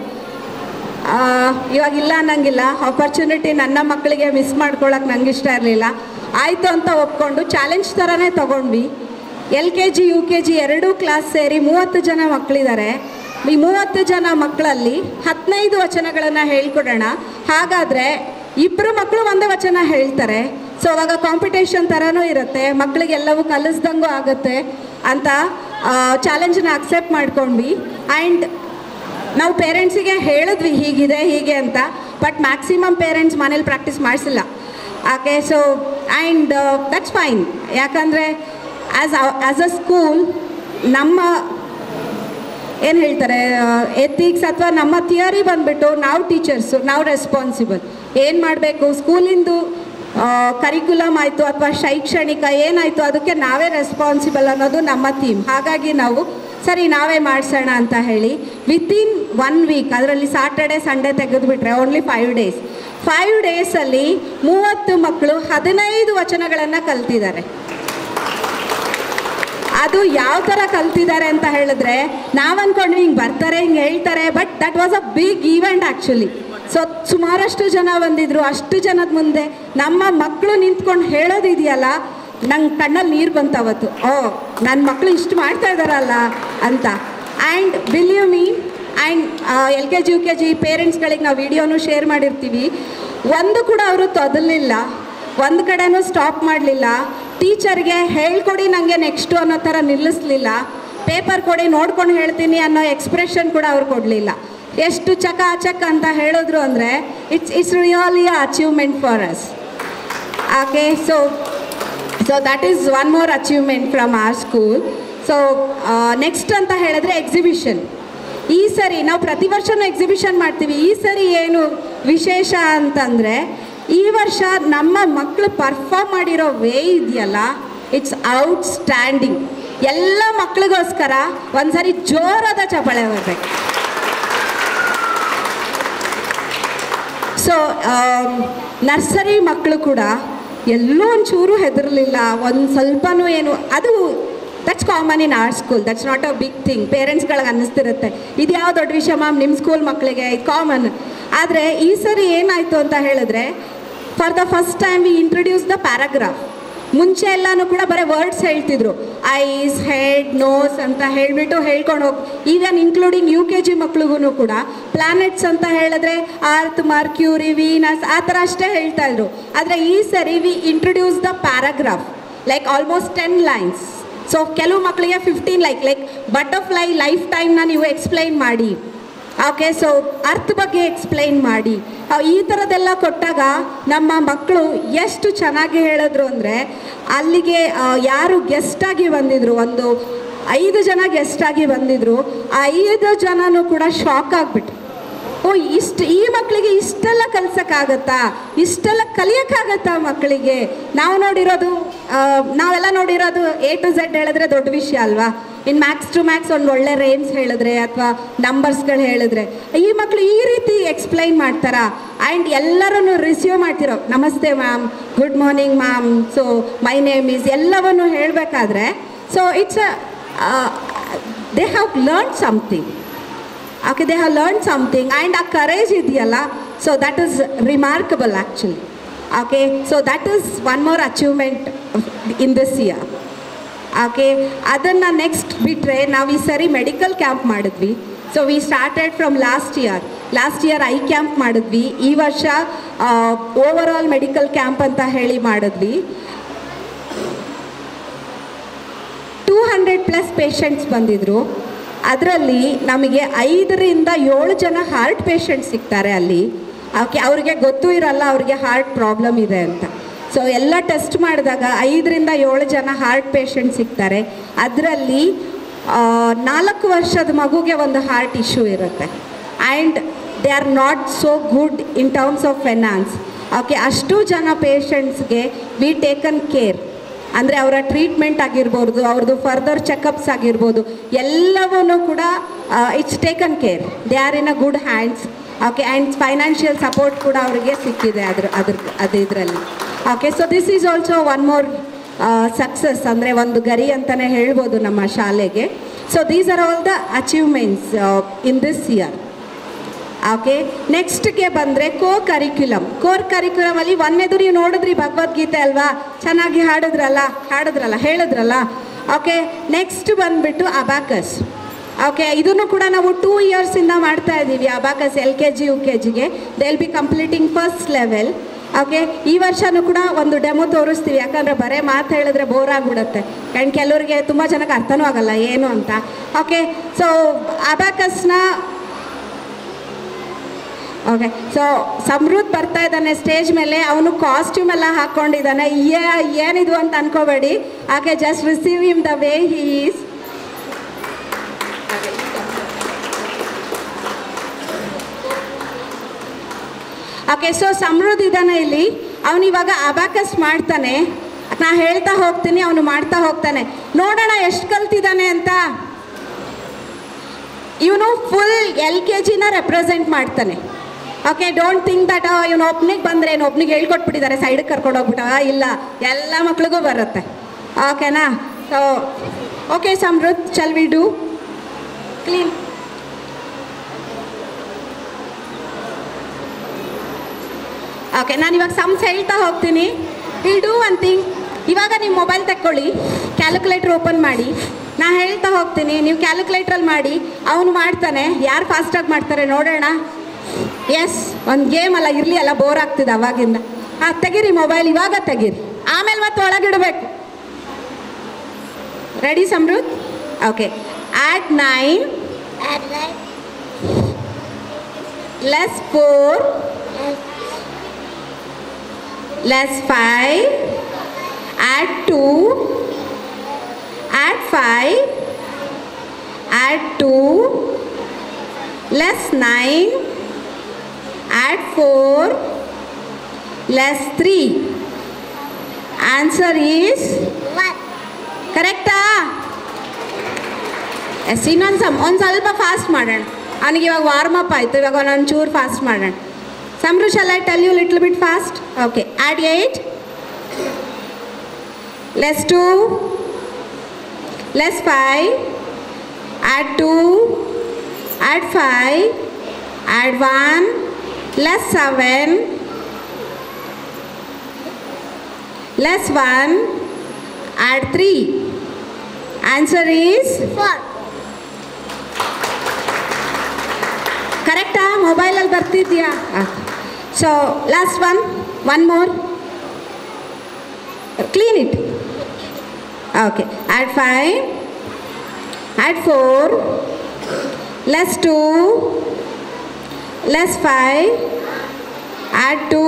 ಇವಾಗಿಲ್ಲ ಅನ್ನಂಗಿಲ್ಲ, ಆಪರ್ಚುನಿಟಿ ನನ್ನ ಮಕ್ಕಳಿಗೆ ಮಿಸ್ ಮಾಡ್ಕೊಳ್ಳೋಕೆ ನಂಗೆ ಇಷ್ಟ ಇರಲಿಲ್ಲ. ಆಯಿತು ಅಂತ ಒಪ್ಕೊಂಡು ಚಾಲೆಂಜ್ ಥರನೇ ತೊಗೊಂಡ್ವಿ. LKG UKG 2 ಕ್ಲಾಸ್ ಸೇರಿ 30 ಜನ ಮಕ್ಕಳಿದ್ದಾರೆ. ಈ 30 ಜನ ಮಕ್ಕಳಲ್ಲಿ 15 ವಚನಗಳನ್ನು ಹೇಳ್ಕೊಡೋಣ. ಹಾಗಾದರೆ 2 ಮಕ್ಕಳು ಒಂದೇ ವಚನ ಹೇಳ್ತಾರೆ. ಸೊ ಅವಾಗ ಕಾಂಪಿಟೇಷನ್ ಥರನೂ ಇರುತ್ತೆ, ಮಕ್ಕಳಿಗೆಲ್ಲವೂ ಕಲಿಸ್ದಂಗೂ ಆಗುತ್ತೆ ಅಂತ ಚಾಲೆಂಜನ್ನ ಅಕ್ಸೆಪ್ಟ್ ಮಾಡ್ಕೊಂಡ್ವಿ. ಆ್ಯಂಡ್ ನಾವು ಪೇರೆಂಟ್ಸಿಗೆ ಹೇಳಿದ್ವಿ ಹೀಗಿದೆ ಹೀಗೆ ಅಂತ, ಬಟ್ ಮ್ಯಾಕ್ಸಿಮಮ್ ಪೇರೆಂಟ್ಸ್ ಮನೇಲಿ ಪ್ರಾಕ್ಟೀಸ್ ಮಾಡಿಸಿಲ್ಲ. Okay, so and that's fine. ಯಾಕಂದರೆ ಆ್ಯಸ್ ಅ ಸ್ಕೂಲ್ ನಮ್ಮ ಏನು ಹೇಳ್ತಾರೆ ಎಥಿಕ್ಸ್ ಅಥವಾ ನಮ್ಮ ಥಿಯರಿ ಬಂದುಬಿಟ್ಟು ನಾವು ಟೀಚರ್ಸು ನಾವು ರೆಸ್ಪಾನ್ಸಿಬಲ್ ಏನು ಮಾಡಬೇಕು ಸ್ಕೂಲಿಂದು ಕರಿಕ್ಯುಲಮ್ ಆಯಿತು ಅಥವಾ ಶೈಕ್ಷಣಿಕ ಏನಾಯಿತು ಅದಕ್ಕೆ ನಾವೇ ರೆಸ್ಪಾನ್ಸಿಬಲ್ ಅನ್ನೋದು ನಮ್ಮ ಥೀಮ್. ಹಾಗಾಗಿ ನಾವು ಸರಿ ನಾವೇ ಮಾಡಿಸೋಣ ಅಂತ ಹೇಳಿ ವಿತಿನ್ 1 ವೀಕ್ ಅದರಲ್ಲಿ ಸಾಟರ್ಡೆ ಸಂಡೇ ತೆಗೆದುಬಿಟ್ರೆ ಓನ್ಲಿ 5 ಡೇಸ್ 5 ಡೇಸಲ್ಲಿ 30 ಮಕ್ಕಳು 15 ವಚನಗಳನ್ನು ಕಲ್ತಿದ್ದಾರೆ. ಅದು ಯಾವ ಥರ ಕಲ್ತಿದ್ದಾರೆ ಅಂತ ಹೇಳಿದ್ರೆ ನಾವು ಅಂದ್ಕೊಂಡ್ವಿ ಹಿಂಗೆ ಬರ್ತಾರೆ ಹಿಂಗೆ ಹೇಳ್ತಾರೆ, but that was a big event actually. So ಸುಮಾರಷ್ಟು ಜನ ಬಂದಿದ್ರು. ಅಷ್ಟು ಜನದ ಮುಂದೆ ನಮ್ಮ ಮಕ್ಕಳು ನಿಂತ್ಕೊಂಡು ಹೇಳೋದಿದೆಯಲ್ಲ, ನಂಗೆ ಕಣ್ಣಲ್ಲಿ ನೀರು ಬಂತವತ್ತು. ನನ್ನ ಮಕ್ಕಳು ಇಷ್ಟು ಮಾಡ್ತಾ ಇದ್ದಾರಲ್ಲ ಅಂತ. And believe me, and LKG UKG ಪೇರೆಂಟ್ಸ್ಗಳಿಗೆ ನಾವು ವಿಡಿಯೋನು ಶೇರ್ ಮಾಡಿರ್ತೀವಿ. ಒಂದು ಕೂಡ ಅವರು ತೊದಲಿಲ್ಲ, ಒಂದು ಕಡೆನೂ ಸ್ಟಾಪ್ ಮಾಡಲಿಲ್ಲ. ಟೀಚರ್ಗೆ ಹೇಳ್ಕೊಡಿ ನನಗೆ ನೆಕ್ಸ್ಟು ಅನ್ನೋ ಥರ ನಿಲ್ಲಿಸಲಿಲ್ಲ. ಪೇಪರ್ ಕೊಡಿ ನೋಡ್ಕೊಂಡು ಹೇಳ್ತೀನಿ ಅನ್ನೋ ಎಕ್ಸ್ಪ್ರೆಷನ್ ಕೂಡ ಅವ್ರು ಕೊಡಲಿಲ್ಲ. ಎಷ್ಟು ಚಕ ಅಂತ ಹೇಳಿದ್ರು ಅಂದರೆ it's really achievement for us. Okay, so that is one more achievement from our school. So next ಅಂತ ಹೇಳಿದ್ರೆ ಎಕ್ಸಿಬಿಷನ್. ಈ ಸರಿ ನಾವು ಪ್ರತಿ ವರ್ಷವೂ ಎಕ್ಸಿಬಿಷನ್ ಮಾಡ್ತೀವಿ. ಈ ಸರಿ ಏನು ವಿಶೇಷ ಅಂತಂದರೆ ಈ ವರ್ಷ ನಮ್ಮ ಮಕ್ಕಳು ಪರ್ಫಾರ್ಮ್ ಮಾಡಿರೋ ವೇ ಇದೆಯಲ್ಲ, ಇಟ್ಸ್ ಔಟ್ಸ್ಟ್ಯಾಂಡಿಂಗ್. ಎಲ್ಲ ಮಕ್ಕಳಿಗೋಸ್ಕರ ಒಂದ್ಸರಿ ಜೋರಾದ ಚಪ್ಪಾಳೆ ಬರಬೇಕು. ಸೊ ನರ್ಸರಿ ಮಕ್ಕಳು ಕೂಡ ಎಲ್ಲೂ ಒಂಚೂರು ಹೆದರಲಿಲ್ಲ, ಒಂದು ಸ್ವಲ್ಪನೂ ಏನು. ಅದು that's common in our school, that's not a big thing. ಪೇರೆಂಟ್ಸ್ಗಳಿಗೆ ಅನ್ನಿಸ್ತಿರುತ್ತೆ ಇದು ಯಾವ ದೊಡ್ಡ ವಿಷಯ ಮ್ಯಾಮ್ ನಿಮ್ಮ ಸ್ಕೂಲ್ ಮಕ್ಕಳಿಗೆ, ಇದು ಕಾಮನ್. ಆದರೆ ಈ ಸರಿ ಏನಾಯಿತು ಅಂತ ಹೇಳಿದ್ರೆ for the first time we introduce the paragraph. ಮುಂಚೆ ಎಲ್ಲನೂ ಕೂಡ ಬರೀ ವರ್ಡ್ಸ್ ಹೇಳ್ತಿದ್ರು, ಐಸ್, ಹೆಡ್, ನೋಸ್ ಅಂತ ಹೇಳಿಬಿಟ್ಟು ಹೇಳ್ಕೊಂಡು ಹೋಗಿ. ಈವನ್ ಇನ್ಕ್ಲೂಡಿಂಗ್ UKG ಮಕ್ಳಿಗೂ ಕೂಡ ಪ್ಲಾನೆಟ್ಸ್ ಅಂತ ಹೇಳಿದ್ರೆ ಅರ್ತ್, ಮರ್ಕ್ಯೂರಿ, ವೀನಸ್ ಆ ಥರ ಅಷ್ಟೇ ಹೇಳ್ತಾ ಇದ್ರು. ಆದರೆ ಈ ಸರಿ we introduce the paragraph like almost 10 lines. So ಕೆಲವು ಮಕ್ಕಳಿಗೆ 15 ಲೈಕ್ ಬಟರ್ಫ್ಲೈ ಲೈಫ್ ಟೈಮ್ನ ನೀವು ಎಕ್ಸ್ಪ್ಲೈನ್ ಮಾಡಿ. ಓಕೆ, ಸೊ ಅರ್ತ್ ಬಗ್ಗೆ ಎಕ್ಸ್ಪ್ಲೈನ್ ಮಾಡಿ. ಈ ಥರದ್ದೆಲ್ಲ ಕೊಟ್ಟಾಗ ನಮ್ಮ ಮಕ್ಕಳು ಎಷ್ಟು ಚೆನ್ನಾಗಿ ಹೇಳಿದ್ರು ಅಂದರೆ ಅಲ್ಲಿಗೆ ಯಾರು ಗೆಸ್ಟಾಗಿ ಬಂದಿದ್ರು, ಒಂದು 5 ಜನ ಗೆಸ್ಟಾಗಿ ಬಂದಿದ್ರು. ಆ 5 ಜನನೂ ಕೂಡ ಶಾಕ್ ಆಗಿಬಿಟ್ರು. ಈ ಮಕ್ಕಳಿಗೆ ಇಷ್ಟೆಲ್ಲ ಕಲ್ಸೋಕ್ಕಾಗತ್ತಾ, ಇಷ್ಟೆಲ್ಲ ಕಲಿಯೋಕ್ಕಾಗತ್ತಾ ಮಕ್ಕಳಿಗೆ? ನಾವೆಲ್ಲ ನೋಡಿರೋದು A to Z ಹೇಳಿದ್ರೆ ದೊಡ್ಡ ವಿಷಯ ಅಲ್ವಾ. ಇನ್ನು ಮ್ಯಾಕ್ಸ್ ಟು ಮ್ಯಾಕ್ಸ್ ಒಂದು ಒಳ್ಳೆ ರೇಂಜ್ ಹೇಳಿದ್ರೆ ಅಥವಾ ನಂಬರ್ಸ್ಗಳು ಹೇಳಿದ್ರೆ, ಈ ಮಕ್ಕಳು ಈ ರೀತಿ ಎಕ್ಸ್ಪ್ಲೈನ್ ಮಾಡ್ತಾರಾ? ಆ್ಯಂಡ್ ಎಲ್ಲರೂ ರಿಸೀವ್ ಮಾಡ್ತಿರೋ ನಮಸ್ತೆ ma'am, good morning ma'am, so my name is ಎಲ್ಲವನ್ನು ಹೇಳಬೇಕಾದ್ರೆ, so it's they have learn something. Okay, they have learned something, and a courage idiyalla, so that is remarkable actually. Okay, so that is one more achievement in this year. Okay, adanna next bitre ನಾವು ಈ ಸರಿ medical camp ಮಾಡಿದ್ವಿ. So we started from last year I camp ಮಾಡಿದ್ವಿ. ಈ ವರ್ಷ over all medical camp ಅಂತ ಹೇಳಿ ಮಾಡಿದ್ವಿ. 200+ ಪೇಷಂಟ್ಸ್ ಬಂದಿದ್ರು. ಅದರಲ್ಲಿ ನಮಗೆ 5 ರಿಂದ 7 ಜನ ಹಾರ್ಟ್ ಪೇಷಂಟ್ ಸಿಗ್ತಾರೆ ಅಲ್ಲಿ. ಓಕೆ, ಅವ್ರಿಗೆ ಗೊತ್ತೂ ಇರಲ್ಲ ಅವ್ರಿಗೆ ಹಾರ್ಟ್ ಪ್ರಾಬ್ಲಮ್ ಇದೆ ಅಂತ. ಸೊ ಎಲ್ಲ ಟೆಸ್ಟ್ ಮಾಡಿದಾಗ 5 ರಿಂದ 7 ಜನ ಹಾರ್ಟ್ ಪೇಷಂಟ್ ಸಿಗ್ತಾರೆ. ಅದರಲ್ಲಿ 4 ವರ್ಷದ ಮಗುಗೆ ಒಂದು ಹಾರ್ಟ್ ಇಶ್ಯೂ ಇರುತ್ತೆ. And they are not so good in terms of finance. Okay, ಅಷ್ಟು ಜನ ಪೇಷಂಟ್ಸ್ಗೆ ವಿ ಟೇಕನ್ ಕೇರ್. ಅಂದರೆ ಅವರ ಟ್ರೀಟ್ಮೆಂಟ್ ಆಗಿರ್ಬೋದು, ಅವ್ರದ್ದು ಫರ್ದರ್ ಚೆಕಪ್ಸ್ ಆಗಿರ್ಬೋದು, ಎಲ್ಲವನ್ನೂ ಕೂಡ it's taken care. They are in a good hands. Okay, and financial support ಕೂಡ ಅವರಿಗೆ ಸಿಕ್ಕಿದೆ ಇದರಲ್ಲಿ. Okay, so this is also one more success, ಅಂದರೆ ಒಂದು ಗರಿ ಅಂತಲೇ ಹೇಳ್ಬೋದು ನಮ್ಮ ಶಾಲೆಗೆ. So these are all the achievements in this year. Okay, ನೆಕ್ಸ್ಟ್ಗೆ ಬಂದರೆ ಕೋರ್ ಕರಿಕ್ಯುಲಮಲ್ಲಿ ಒಂದೇದು ನೀವು ನೋಡಿದ್ರಿ ಭಗವದ್ಗೀತೆ ಅಲ್ವಾ, ಚೆನ್ನಾಗಿ ಹೇಳಿದ್ರಲ್ಲ. ಓಕೆ, ನೆಕ್ಸ್ಟ್ ಬಂದುಬಿಟ್ಟು ಅಬಾಕಸ್. ಓಕೆ, ಇದನ್ನು ಕೂಡ ನಾವು 2 ಇಯರ್ಸಿಂದ ಮಾಡ್ತಾ ಇದ್ದೀವಿ. ಅಬಾಕಸ್ LKG UKGಗೆ they will be completing first level. Okay, ಈ ವರ್ಷನೂ ಕೂಡ ಒಂದು ಡೆಮೋ ತೋರಿಸ್ತೀವಿ. ಯಾಕಂದರೆ ಬರೀ ಮಾತು ಹೇಳಿದ್ರೆ ಬೋರ್ ಆಗಿಬಿಡುತ್ತೆ, ಆ್ಯಂಡ್ ಕೆಲವರಿಗೆ ತುಂಬ ಜನಕ್ಕೆ ಅರ್ಥನೂ ಆಗಲ್ಲ ಏನು ಅಂತ. ಓಕೆ, ಸೊ ಅಬಾಕಸ್ನ ಓಕೆ, ಸೊ ಸಮೃದ್ಧ ಬರ್ತಾ ಇದ್ದಾನೆ ಸ್ಟೇಜ್ ಮೇಲೆ. ಅವನು ಕಾಸ್ಟ್ಯೂಮ್ ಎಲ್ಲ ಹಾಕ್ಕೊಂಡಿದ್ದಾನೆ. ಏನಿದು ಅಂತ ಅನ್ಕೋಬೇಡಿ. Okay, just receive him the way he is. Okay, so Samruddha ಇದ್ದಾನೆ ಇಲ್ಲಿ. ಅವನು ಇವಾಗ ಅಬಾಕಸ್ ಮಾಡ್ತಾನೆ. ನಾ ಹೇಳ್ತಾ ಹೋಗ್ತೀನಿ, ಅವನು ಮಾಡ್ತಾ ಹೋಗ್ತಾನೆ. ನೋಡೋಣ ಎಷ್ಟು ಕಲ್ತಿದ್ದಾನೆ ಅಂತ. ಇವನು ಫುಲ್ LKGನ ರೆಪ್ರೆಸೆಂಟ್ ಮಾಡ್ತಾನೆ. ಓಕೆ, ಡೋಂಟ್ ಥಿಂಕ್ ದಟ್ ಇವನು ಒಬ್ನಿಗೆ ಬಂದರೆ ಒಬ್ನಿಗೆ ಹೇಳ್ಕೊಟ್ಬಿಟ್ಟಿದ್ದಾರೆ ಸೈಡಿಗೆ ಕರ್ಕೊಂಡು ಹೋಗ್ಬಿಟ್ಟ. ಇಲ್ಲ, ಎಲ್ಲ ಮಕ್ಳಿಗೂ ಬರುತ್ತೆ. ಓಕೆನಾ? ಸೊ ಓಕೆ ಸಮೃದ್ಧ, shall we do clean? Okay, ನಾನು ಇವಾಗ ಸಮ್ಸ್ ಹೇಳ್ತಾ ಹೋಗ್ತೀನಿ. Will do one thing. ಇವಾಗ ನೀವು ಮೊಬೈಲ್ ತಕ್ಕೊಳ್ಳಿ, ಕ್ಯಾಲ್ಕುಲೇಟರ್ ಓಪನ್ ಮಾಡಿ. ನಾ ಹೇಳ್ತಾ ಹೋಗ್ತೀನಿ, ನೀವು ಕ್ಯಾಲ್ಕುಲೇಟ್ರಲ್ಲಿ ಮಾಡಿ. ಅವನು ಮಾಡ್ತಾನೆ. ಯಾರು ಫಾಸ್ಟಾಗಿ ಮಾಡ್ತಾರೆ ನೋಡೋಣ. ಎಸ್, ಒಂದು ಗೇಮ್ ಅಲ್ಲ, ಇರಲಿ ಅಲ್ಲ, ಬೋರ್ ಆಗ್ತಿದೆ ಅವಾಗಿಂದ. ತೆಗೀರಿ ಮೊಬೈಲ್, ಇವಾಗ ತೆಗೀರಿ, ಆಮೇಲೆ ಮತ್ತೆ ಒಳಗಿಡಬೇಕು. ರೆಡಿ ಸಮೃದ್ಧ? Okay. At 9 less 4 less 5 add 2 add 5 add 2 less 9 add 4 less 3. Answer is 1. ಕರೆಕ್ಟಾ? ಎಸ್, ಇನ್ನೊಂದು ಸ್ವಲ್ಪ ಫಾಸ್ಟ್ ಮಾಡೋಣ. ಅವನಿಗೆ ಇವಾಗ ವಾರ್ಮಪ್ ಆಯಿತು, ಇವಾಗ ಒಂದೊಂದು ಚೂರು ಫಾಸ್ಟ್ ಮಾಡೋಣ. ಸಮೃದ್ಧ, shall I tell you little bit fast? Okay, add 8 less 2 less 5 add 2 add 5 add 1 less 7 less 1 add 3. Answer is 4. ಕರೆಕ್ಟಾ? ಮೊಬೈಲಲ್ಲಿ ಬರ್ತಿದ್ಯಾ? So last one more. Clean it. Okay, add 5 add 4 less 2 less 5 add 2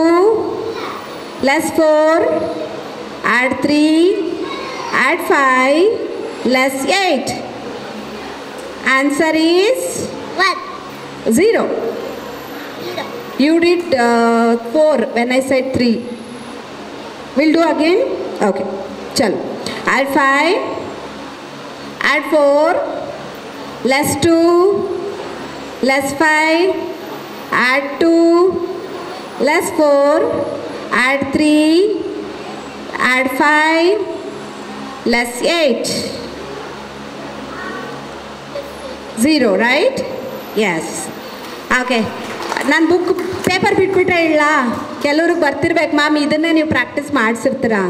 less 4 add 3 add 5 less 8. Answer is 1. 0. You did 4 when I said 3. We'll do again. Okay, chalo. Add 5 add 4 less 2 less 5 add 2 less 4 add 3 add 5 less 8. 0, right? Yes. Okay, ನಾನು book paper ಬಿಟ್ಬಿಟ್ರೆ ಇಲ್ಲ, ಕೆಲವ್ರಿಗೆ ಬರ್ತಿರ್ಬೇಕು ma'am, ಇದನ್ನೇ ನೀವು practice ಮಾಡಿಸಿರ್ತೀರಾ.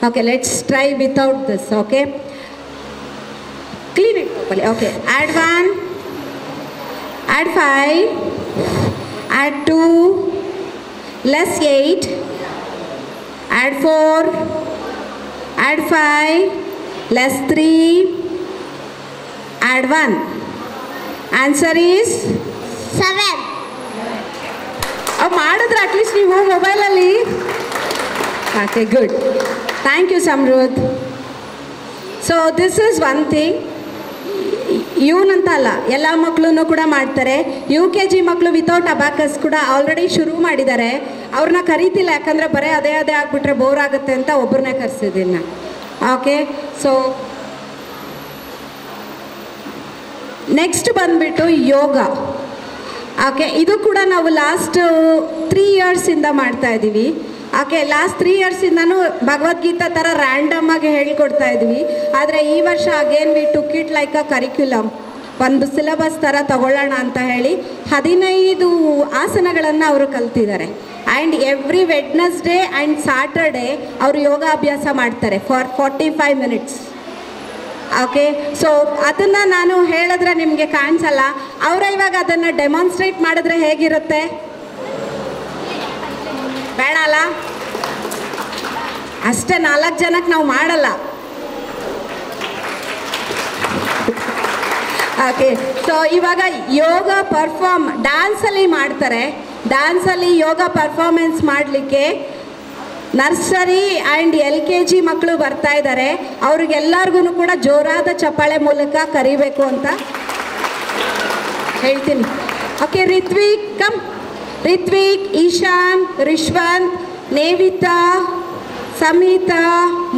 Okay, let's try without this. Okay, clean it properly. Okay, add 1 add 5 add 2 less 8 add 4 add 5 less 3 add 1. Answer is 7. ಮಾಡಿದ್ರೆ at least ನೀವು ಮೊಬೈಲಲ್ಲಿ. Okay, good. Thank you Samruddha. So this is one thing. ಇವನಂತ ಅಲ್ಲ, ಎಲ್ಲ ಮಕ್ಕಳೂ ಕೂಡ ಮಾಡ್ತಾರೆ. UKG ಮಕ್ಕಳು ವಿತೌಟ್ ಅಬಾಕಸ್ ಕೂಡ ಆಲ್ರೆಡಿ ಶುರು ಮಾಡಿದ್ದಾರೆ. ಅವ್ರನ್ನ ಕರೀತಿಲ್ಲ, ಯಾಕಂದರೆ ಬರೀ ಅದೇ ಆಗಿಬಿಟ್ರೆ ಬೋರ್ ಆಗುತ್ತೆ ಅಂತ ಒಬ್ಬರನ್ನೇ ಕರೆಸಿದ್ದೀನಿ ನಾನು. ಓಕೆ, ಸೊ ನೆಕ್ಸ್ಟ್ ಬಂದುಬಿಟ್ಟು ಯೋಗ. ಓಕೆ, ಇದು ಕೂಡ ನಾವು ಲಾಸ್ಟ್ 3 ಇಯರ್ಸಿಂದ ಮಾಡ್ತಾಯಿದ್ದೀವಿ. ಓಕೆ, ಲಾಸ್ಟ್ 3 ಇಯರ್ಸಿಂದನೂ ಭಗವದ್ಗೀತಾ ಥರ ರ್ಯಾಂಡಮಾಗಿ ಹೇಳ್ಕೊಡ್ತಾ ಇದ್ವಿ. ಆದರೆ ಈ ವರ್ಷ again we took it like a curriculum, ಒಂದು ಸಿಲೆಬಸ್ ಥರ ತಗೊಳ್ಳೋಣ ಅಂತ ಹೇಳಿ 15 ಆಸನಗಳನ್ನು ಅವರು ಕಲ್ತಿದ್ದಾರೆ. And every Wednesday and Saturday ಅವರು ಯೋಗಾಭ್ಯಾಸ ಮಾಡ್ತಾರೆ ಫಾರ್ 45 minutes. ಓಕೆ, ಸೊ ಅದನ್ನು ನಾನು ಹೇಳಿದ್ರೆ ನಿಮಗೆ ಕಾಣಿಸಲ್ಲ. ಅವರ ಇವಾಗ ಅದನ್ನು ಡೆಮಾನ್ಸ್ಟ್ರೇಟ್ ಮಾಡಿದ್ರೆ ಹೇಗಿರುತ್ತೆ? ಬೇಡ ಅಲ್ಲ? ಅಷ್ಟೇ, 4 ಜನಕ್ಕೆ ನಾವು ಮಾಡಲ್ಲ. ಓಕೆ, ಸೊ ಇವಾಗ ಯೋಗ ಡ್ಯಾನ್ಸಲ್ಲಿ ಮಾಡ್ತಾರೆ. ಡ್ಯಾನ್ಸಲ್ಲಿ ಯೋಗ ಪರ್ಫಾರ್ಮೆನ್ಸ್ ಮಾಡಲಿಕ್ಕೆ ನರ್ಸರಿ ಆ್ಯಂಡ್ LKG ಮಕ್ಕಳು ಬರ್ತಾ ಇದ್ದಾರೆ. ಅವ್ರಿಗೆಲ್ಲರಿಗೂ ಕೂಡ ಜೋರಾದ ಚಪ್ಪಾಳೆ ಮೂಲಕ ಕರಿಬೇಕು ಅಂತ ಹೇಳ್ತೀನಿ. Okay, Ritvik come. Ritvik, Ishaan, Rishwanth, Nevitha, Sameetha,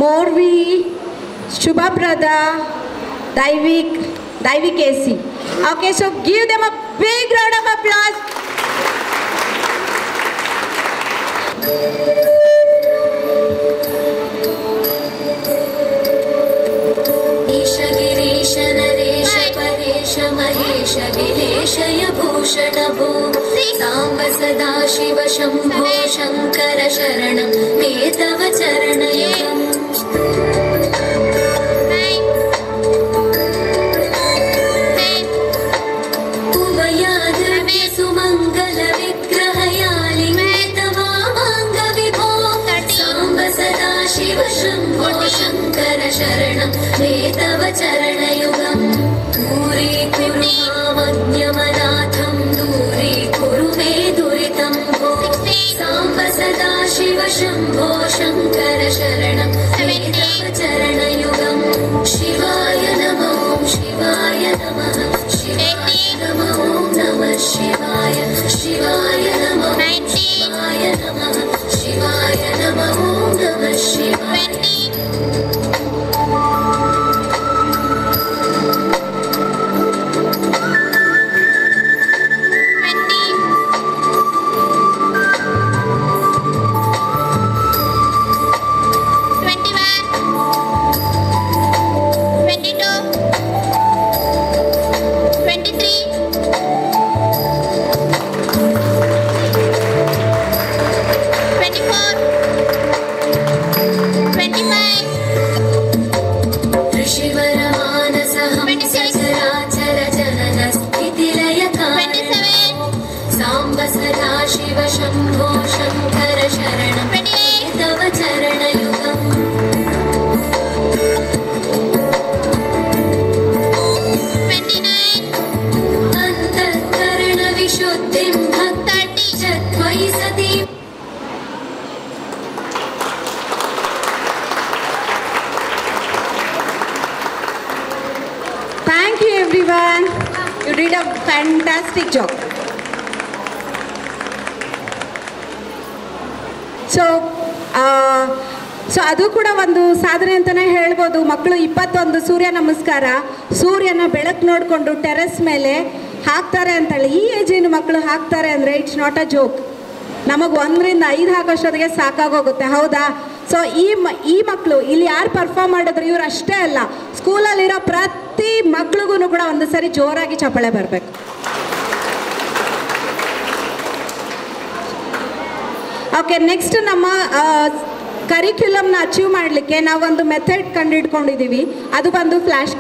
Morvi, Shubhaprada, Daivikesi. Okay, so give them a big round of applause. ईश गिरीश नरेश परेश महेश गिरीशय भूषण भो साम्ब सदा शिव शम्भो शङ्कर शरणं मे तव चरणयुगम् उभयाद्रव्य सुमङ्गल विग्रहयालि मे तवामाङ्ग विभो साम्ब सदा शिव शम्भो शङ्कर शरणं मे तव चरणयुगम् दूरीकुरु मामज्ञमनाथं दूरीकुरु मे दुरितं भो साम्ब सदा शिव शम्भो शङ्कर शरणं मे तव चरणयुगम् शिवाय नमो शिवाय नमः शिवाय नमः नमः शिवाय शिवाय नमः शिवाय नमः शिवाय नमः नमः शिवाय शिव शम्भो शङ्कर शरणं तव चरणयुगम् अन्तःकरणविशुद्धिं भक्ताटि च त्वयि सति. Thank you everyone. You did a fantastic job. So ಅದು ಕೂಡ ಒಂದು ಸಾಧನೆ ಅಂತಲೇ ಹೇಳ್ಬೋದು. ಮಕ್ಕಳು 21 ಸೂರ್ಯ ನಮಸ್ಕಾರ ಸೂರ್ಯನ ಬೆಳಕು ನೋಡಿಕೊಂಡು ಟೆರೆಸ್ ಮೇಲೆ ಹಾಕ್ತಾರೆ ಅಂತೇಳಿ ಈ ಏಜಿನ ಮಕ್ಕಳು ಹಾಕ್ತಾರೆ ಅಂದರೆ ಇಟ್ಸ್ ನಾಟ್ ಅ ಜೋಕ್. ನಮಗೆ 1 ರಿಂದ 5 ಹಾಕೋಷ್ಟೊತ್ತಿಗೆ ಸಾಕಾಗೋಗುತ್ತೆ, ಹೌದಾ? ಸೊ ಈ ಮಕ್ಕಳು ಇಲ್ಲಿ ಯಾರು ಪರ್ಫಾರ್ಮ್ ಮಾಡಿದ್ರು ಇವ್ರು ಅಷ್ಟೇ ಅಲ್ಲ, ಸ್ಕೂಲಲ್ಲಿರೋ ಪ್ರತಿ ಮಕ್ಳಿಗೂ ಕೂಡ ಒಂದು ಸರಿ ಜೋರಾಗಿ ಚಪ್ಪಾಳೆ ಬರಬೇಕು. ಓಕೆ, ನೆಕ್ಸ್ಟ್ ನಮ್ಮ ಕರಿಕ್ಯುಲಮ್ನ ಅಚೀವ್ ಮಾಡಲಿಕ್ಕೆ ನಾವೊಂದು ಮೆಥಡ್ ಕಂಡುಹಿಡ್ಕೊಂಡಿದ್ದೀವಿ. ಅದು ಬಂದು ಫ್ಲ್ಯಾಶ್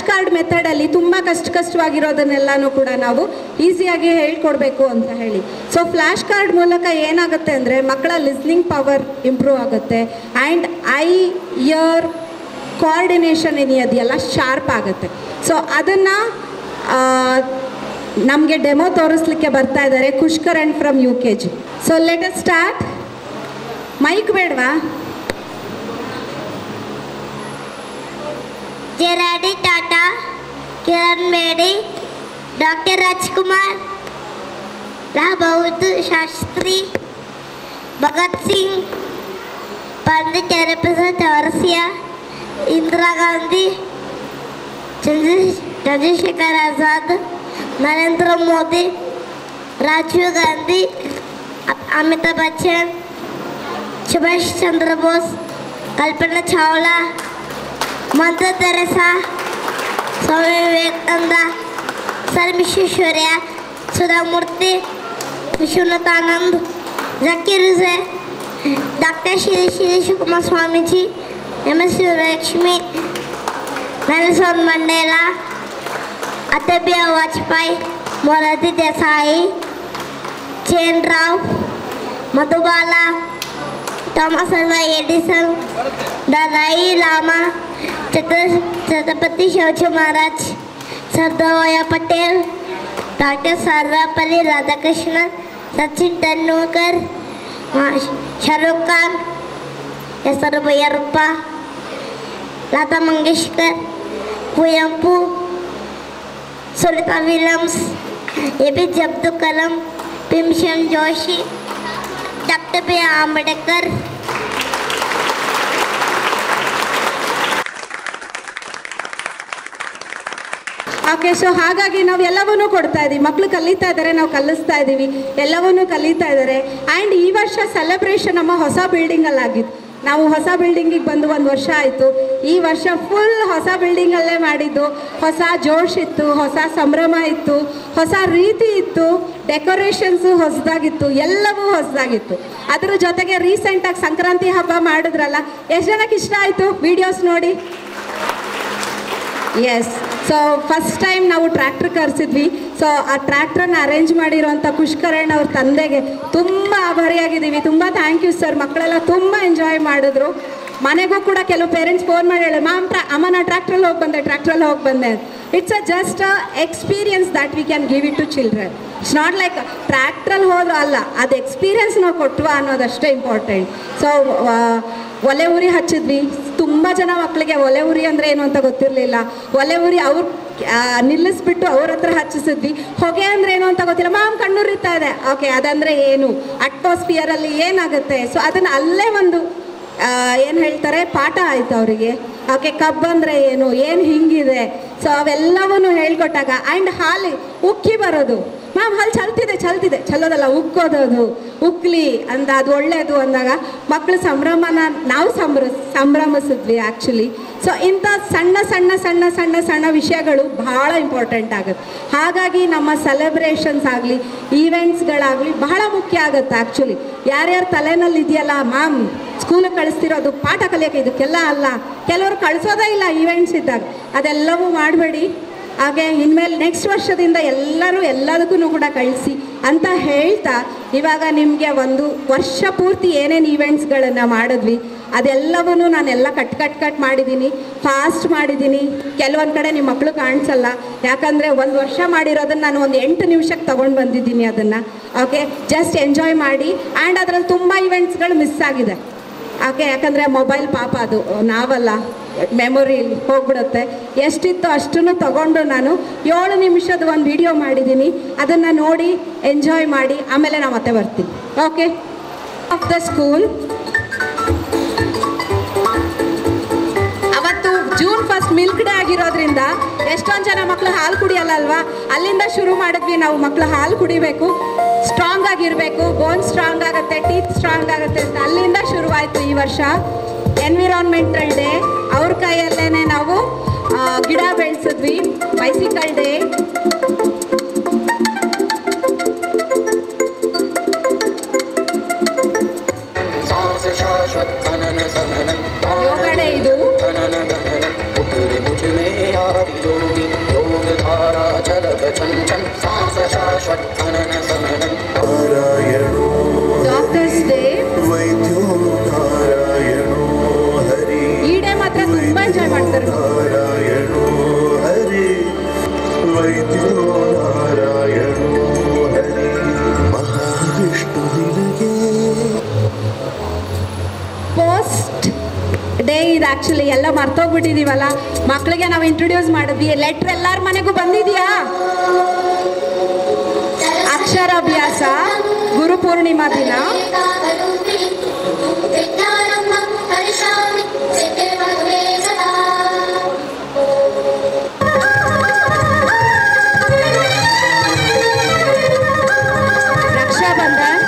ಕಾರ್ಡ್ ಮೆಥಡಲ್ಲಿ ತುಂಬ ಕಷ್ಟವಾಗಿರೋದನ್ನೆಲ್ಲನೂ ಕೂಡ ನಾವು ಈಸಿಯಾಗಿ ಹೇಳ್ಕೊಡ್ಬೇಕು ಅಂತ ಹೇಳಿ. ಸೊ ಫ್ಲ್ಯಾಶ್ ಕಾರ್ಡ್ ಮೂಲಕ ಏನಾಗುತ್ತೆ ಅಂದರೆ ಮಕ್ಕಳ ಲಿಸ್ನಿಂಗ್ ಪವರ್ ಇಂಪ್ರೂವ್ ಆಗುತ್ತೆ ಆ್ಯಂಡ್ ಐ ಇಯರ್ ಕೋಆರ್ಡಿನೇಷನ್ ಏನಿದೆಯಲ್ಲ ಶಾರ್ಪ್ ಆಗುತ್ತೆ. ಸೊ ಅದನ್ನು ನಮಗೆ ಡೆಮೋ ತೋರಿಸ್ಲಿಕ್ಕೆ ಬರ್ತಾ ಇದ್ದಾರೆ Khushkaran from UKG. So let us start. Mic ಬೇಡವಾ? JRD Tata, Kiran Bedi, doctor Rajkumar, Rao Bahadur Shastri, Bhagat Singh, Pandit Chandraprasad Chaurasia, Indira Gandhi, Chandrashekhar Azad, Narendra Modi, Rajiv Gandhi, Amitabh Bachchan, Subhash Chandra Bose, Kalpana Chawla, mother Teresa, Swami Vivekananda, sir Visvesvaraya, Sudha Murty, Viswanathan Anand, Zakir Hussain, doctor Shri Shri Shivakumar Swami ji, MS Lakshmi, Nelson Mandela, Atal Bihari Vajpayee, Morarji Desai, Jain Rao, Madhubala, Thomas Alva Edison, Dalai Lama, Chhatrapati Shivaji Maharaj, Sardar Vallabh Patel, doctor Sarvepalli Radhakrishnan, Sachin Tendulkar, Shahrukh Khan, S R. Bhyrappa, Lata Mangeshkar, Kuvempu, Sunita Williams, APJ Abdul Kalam, P. Bhimsen Joshi, doctor B Ambedkar. Okay, so ಹಾಗಾಗಿ ನಾವು ಎಲ್ಲವನ್ನೂ ಕೊಡ್ತಾ ಇದ್ದೀವಿ. ಮಕ್ಕಳು ಕಲಿತಾ ಇದ್ದಾರೆ, ನಾವು ಕಲಿಸ್ತಾ ಇದ್ದೀವಿ, ಎಲ್ಲವನ್ನೂ ಕಲಿತಾ ಇದ್ದಾರೆ. ಆ್ಯಂಡ್ ಈ ವರ್ಷ ಸೆಲೆಬ್ರೇಷನ್ ನಮ್ಮ ಹೊಸ ಬಿಲ್ಡಿಂಗಲ್ಲಾಗಿತ್ತು. ನಾವು ಹೊಸ ಬಿಲ್ಡಿಂಗಿಗೆ ಬಂದು 1 ವರ್ಷ ಆಯಿತು. ಈ ವರ್ಷ ಫುಲ್ ಹೊಸ ಬಿಲ್ಡಿಂಗಲ್ಲೇ ಮಾಡಿದ್ದು. ಹೊಸ ಜೋಶ್ ಇತ್ತು, ಹೊಸ ಸಂಭ್ರಮ ಇತ್ತು, ಹೊಸ ರೀತಿ ಇತ್ತು, ಡೆಕೋರೇಷನ್ಸು ಹೊಸದಾಗಿತ್ತು, ಎಲ್ಲವೂ ಹೊಸದಾಗಿತ್ತು. ಅದ್ರ ಜೊತೆಗೆ ರೀಸೆಂಟಾಗಿ ಸಂಕ್ರಾಂತಿ ಹಬ್ಬ ಮಾಡಿದ್ರಲ್ಲ, ಎಷ್ಟು ಜನಕ್ಕೆ ಇಷ್ಟ ಆಯಿತು ವಿಡಿಯೋಸ್ ನೋಡಿ? ಎಸ್. ಸೊ ಫಸ್ಟ್ ಟೈಮ್ ನಾವು ಟ್ರ್ಯಾಕ್ಟರ್ ಕರೆಸಿದ್ವಿ. ಸೊ ಆ ಟ್ರ್ಯಾಕ್ಟ್ರನ್ನ ಅರೇಂಜ್ ಮಾಡಿರೋಂಥ ಖುಷ್ಕರಣ್ ಅವ್ರ ತಂದೆಗೆ ತುಂಬ ಆಭಾರಿಯಾಗಿದ್ದೀವಿ. ತುಂಬ ಥ್ಯಾಂಕ್ ಯು ಸರ್. ಮಕ್ಕಳೆಲ್ಲ ತುಂಬ ಎಂಜಾಯ್ ಮಾಡಿದ್ರು. ಮನೆಗೂ ಕೂಡ ಕೆಲವು ಪೇರೆಂಟ್ಸ್ ಫೋನ್ ಮಾಡಿ ಹೇಳಿ, ಅಮ್ಮ ನಾ ಟ್ರ್ಯಾಕ್ಟ್ರಲ್ಲಿ ಹೋಗಿ ಬಂದೆ. It's just experience that we can give it to children. It's not like ಟ್ರ್ಯಾಕ್ಟ್ರಲ್ಲಿ ಹೋದ್ರು ಅಲ್ಲ, ಅದು ಎಕ್ಸ್ಪೀರಿಯನ್ಸ್ ನಾವು ಕೊಟ್ವಾ ಅನ್ನೋದಷ್ಟೇ ಇಂಪಾರ್ಟೆಂಟ್. ಸೊ ಒಲೆ ಉರಿ ಹಚ್ಚಿದ್ವಿ. ತುಂಬ ಜನ ಮಕ್ಕಳಿಗೆ ಒಲೆ ಉರಿ ಅಂದರೆ ಏನು ಅಂತ ಗೊತ್ತಿರಲಿಲ್ಲ. ಒಲೆ ಉರಿ ಅವ್ರು ನಿಲ್ಲಿಸ್ಬಿಟ್ಟು ಅವ್ರ ಹತ್ರ ಹಚ್ಚಿಸಿದ್ವಿ. ಹೊಗೆ ಅಂದರೆ ಏನು ಅಂತ ಗೊತ್ತಿಲ್ಲ. ಕಣ್ಣುರಿತಾ ಇದೆ. ಓಕೆ, ಅದಂದರೆ ಏನು, ಅಟ್ಮಾಸ್ಫಿಯರಲ್ಲಿ ಏನಾಗುತ್ತೆ. ಸೊ ಅದನ್ನು ಅಲ್ಲೇ ಒಂದು ಏನು ಹೇಳ್ತಾರೆ ಪಾಠ ಆಯಿತು ಅವರಿಗೆ. ಓಕೆ, ಕಬ್ಬು ಅಂದರೆ ಏನು ಹಿಂಗಿದೆ. ಸೊ ಅವೆಲ್ಲವನ್ನೂ ಹೇಳ್ಕೊಟ್ಟಾಗ ಆ್ಯಂಡ್ ಹಾಲು ಉಕ್ಕಿ ಬರೋದು. ಹಾಲು ಚಲ್ತಿದೆ ಚಲೋದಲ್ಲ, ಉಕ್ಕೋದದು, ಉಕ್ಲಿ ಅಂದ ಅದು ಒಳ್ಳೆಯದು ಅಂದಾಗ ಮಕ್ಕಳು ಸಂಭ್ರಮನ ನಾವು ಸಂಭ್ರಮಿಸಿದ್ವಿ ಆ್ಯಕ್ಚುಲಿ. ಸೊ ಇಂಥ ಸಣ್ಣ ವಿಷಯಗಳು ಭಾಳ ಇಂಪಾರ್ಟೆಂಟ್ ಆಗುತ್ತೆ. ಹಾಗಾಗಿ ನಮ್ಮ ಸೆಲೆಬ್ರೇಷನ್ಸ್ ಆಗಲಿ, ಈವೆಂಟ್ಸ್ಗಳಾಗಲಿ ಬಹಳ ಮುಖ್ಯ ಆಗುತ್ತೆ ಆ್ಯಕ್ಚುಲಿ. ಯಾರ್ಯಾರು ತಲೆನಲ್ಲಿ ಇದೆಯಲ್ಲ, ಸ್ಕೂಲಿಗೆ ಕಳಿಸ್ತಿರೋದು ಪಾಠ ಕಲಿಯೋಕ್ಕೆ, ಇದಕ್ಕೆಲ್ಲ ಅಲ್ಲ. ಕೆಲವರು ಕಳಿಸೋದೇ ಇಲ್ಲ ಈವೆಂಟ್ಸ್ ಇದ್ದಾಗ. ಅದೆಲ್ಲವೂ ಮಾಡಬೇಡಿ. ಹಾಗೆ ಇನ್ಮೇಲೆ ನೆಕ್ಸ್ಟ್ ವರ್ಷದಿಂದ ಎಲ್ಲದಕ್ಕೂ ಕೂಡ ಕಳಿಸಿ ಅಂತ ಹೇಳ್ತಾ, ಇವಾಗ ನಿಮಗೆ 1 ವರ್ಷ ಪೂರ್ತಿ ಏನೇನು ಈವೆಂಟ್ಸ್ಗಳನ್ನು ಮಾಡಿದ್ವಿ ಅದೆಲ್ಲವನ್ನೂ ನಾನೆಲ್ಲ ಕಟ್ ಮಾಡಿದ್ದೀನಿ, ಫಾಸ್ಟ್ ಮಾಡಿದ್ದೀನಿ. ಕೆಲವೊಂದು ಕಡೆ ನಿಮ್ಮ ಮಕ್ಕಳು ಕಾಣಿಸಲ್ಲ, ಯಾಕಂದರೆ 1 ವರ್ಷ ಮಾಡಿರೋದನ್ನು ನಾನು ಒಂದು 8 ನಿಮಿಷಕ್ಕೆ ತೊಗೊಂಡು ಬಂದಿದ್ದೀನಿ ಅದನ್ನು. ಓಕೆ, ಜಸ್ಟ್ ಎಂಜಾಯ್ ಮಾಡಿ. ಆ್ಯಂಡ್ ಅದರಲ್ಲಿ ತುಂಬ ಈವೆಂಟ್ಸ್ಗಳು ಮಿಸ್ ಆಗಿದೆ. ಓಕೆ, ಯಾಕಂದರೆ ಮೊಬೈಲ್ ಪಾಪ ಅದು ನಾವಲ್ಲ, ಮೆಮೊರಿ ಹೋಗ್ಬಿಡುತ್ತೆ. ಎಷ್ಟಿತ್ತು ಅಷ್ಟನ್ನು ತಗೊಂಡು ನಾನು 7 ನಿಮಿಷದ ಒಂದು ವಿಡಿಯೋ ಮಾಡಿದ್ದೀನಿ. ಅದನ್ನು ನೋಡಿ ಎಂಜಾಯ್ ಮಾಡಿ, ಆಮೇಲೆ ನಾವು ಮತ್ತೆ ಬರ್ತೀವಿ. ಓಕೆ, ಆಫ್ ದ ಸ್ಕೂಲ್ ಅವತ್ತು June 1 ಮಿಲ್ಕ್ ಡೇ ಆಗಿರೋದ್ರಿಂದ ಎಷ್ಟೊಂದು ಜನ ಮಕ್ಕಳು ಹಾಲು ಕುಡಿಯಲ್ಲ ಅಲ್ವಾ. ಅಲ್ಲಿಂದ ಶುರು ಮಾಡಿದ್ವಿ ನಾವು. ಮಕ್ಕಳು ಹಾಲು ಕುಡಿಬೇಕು, ಸ್ಟ್ರಾಂಗ್ ಆಗಿರಬೇಕು, ಬೋನ್ ಸ್ಟ್ರಾಂಗ್ ಆಗುತ್ತೆ, ಟೀತ್ ಸ್ಟ್ರಾಂಗ್ ಆಗುತ್ತೆ ಅಂತ ಅಲ್ಲಿಂದ ಶುರುವಾಯಿತು. ಈ ವರ್ಷ ಎನ್ವಿರಾನ್ಮೆಂಟಲ್ ಡೇ, ಅವ್ರ ಕೈಯಲ್ಲೇ ನಾವು ಗಿಡ ಬೆಳೆಸಿದ್ವಿ. ಬೈಸಿಕಲ್ ಡೇ, ಯೋಗ ಡೇ ಇದು. Doctors day. ಈ ಡೇ ಮಾತ್ರ ತುಂಬ ಎಂಜಾಯ್ ಮಾಡ್ತಾರೆ. ಪೋಸ್ಟ್ ಡೇ ಇದು ಆ್ಯಕ್ಚುಲಿ ಎಲ್ಲ ಮರ್ತೋಗ್ಬಿಟ್ಟಿದ್ದೀವಲ್ಲ. ಮಕ್ಕಳಿಗೆ ನಾವು ಇಂಟ್ರೊಡ್ಯೂಸ್ ಮಾಡಿದ್ವಿ. ಲೆಟ್ರ್ ಎಲ್ಲರ ಮನೆಗೂ ಬಂದಿದೆಯಾ? ಅಕ್ಷರಾಭ್ಯಾಸ, ಗುರುಪೂರ್ಣಿಮಾ ದಿನ. ರಕ್ಷಾಬಂಧನ್,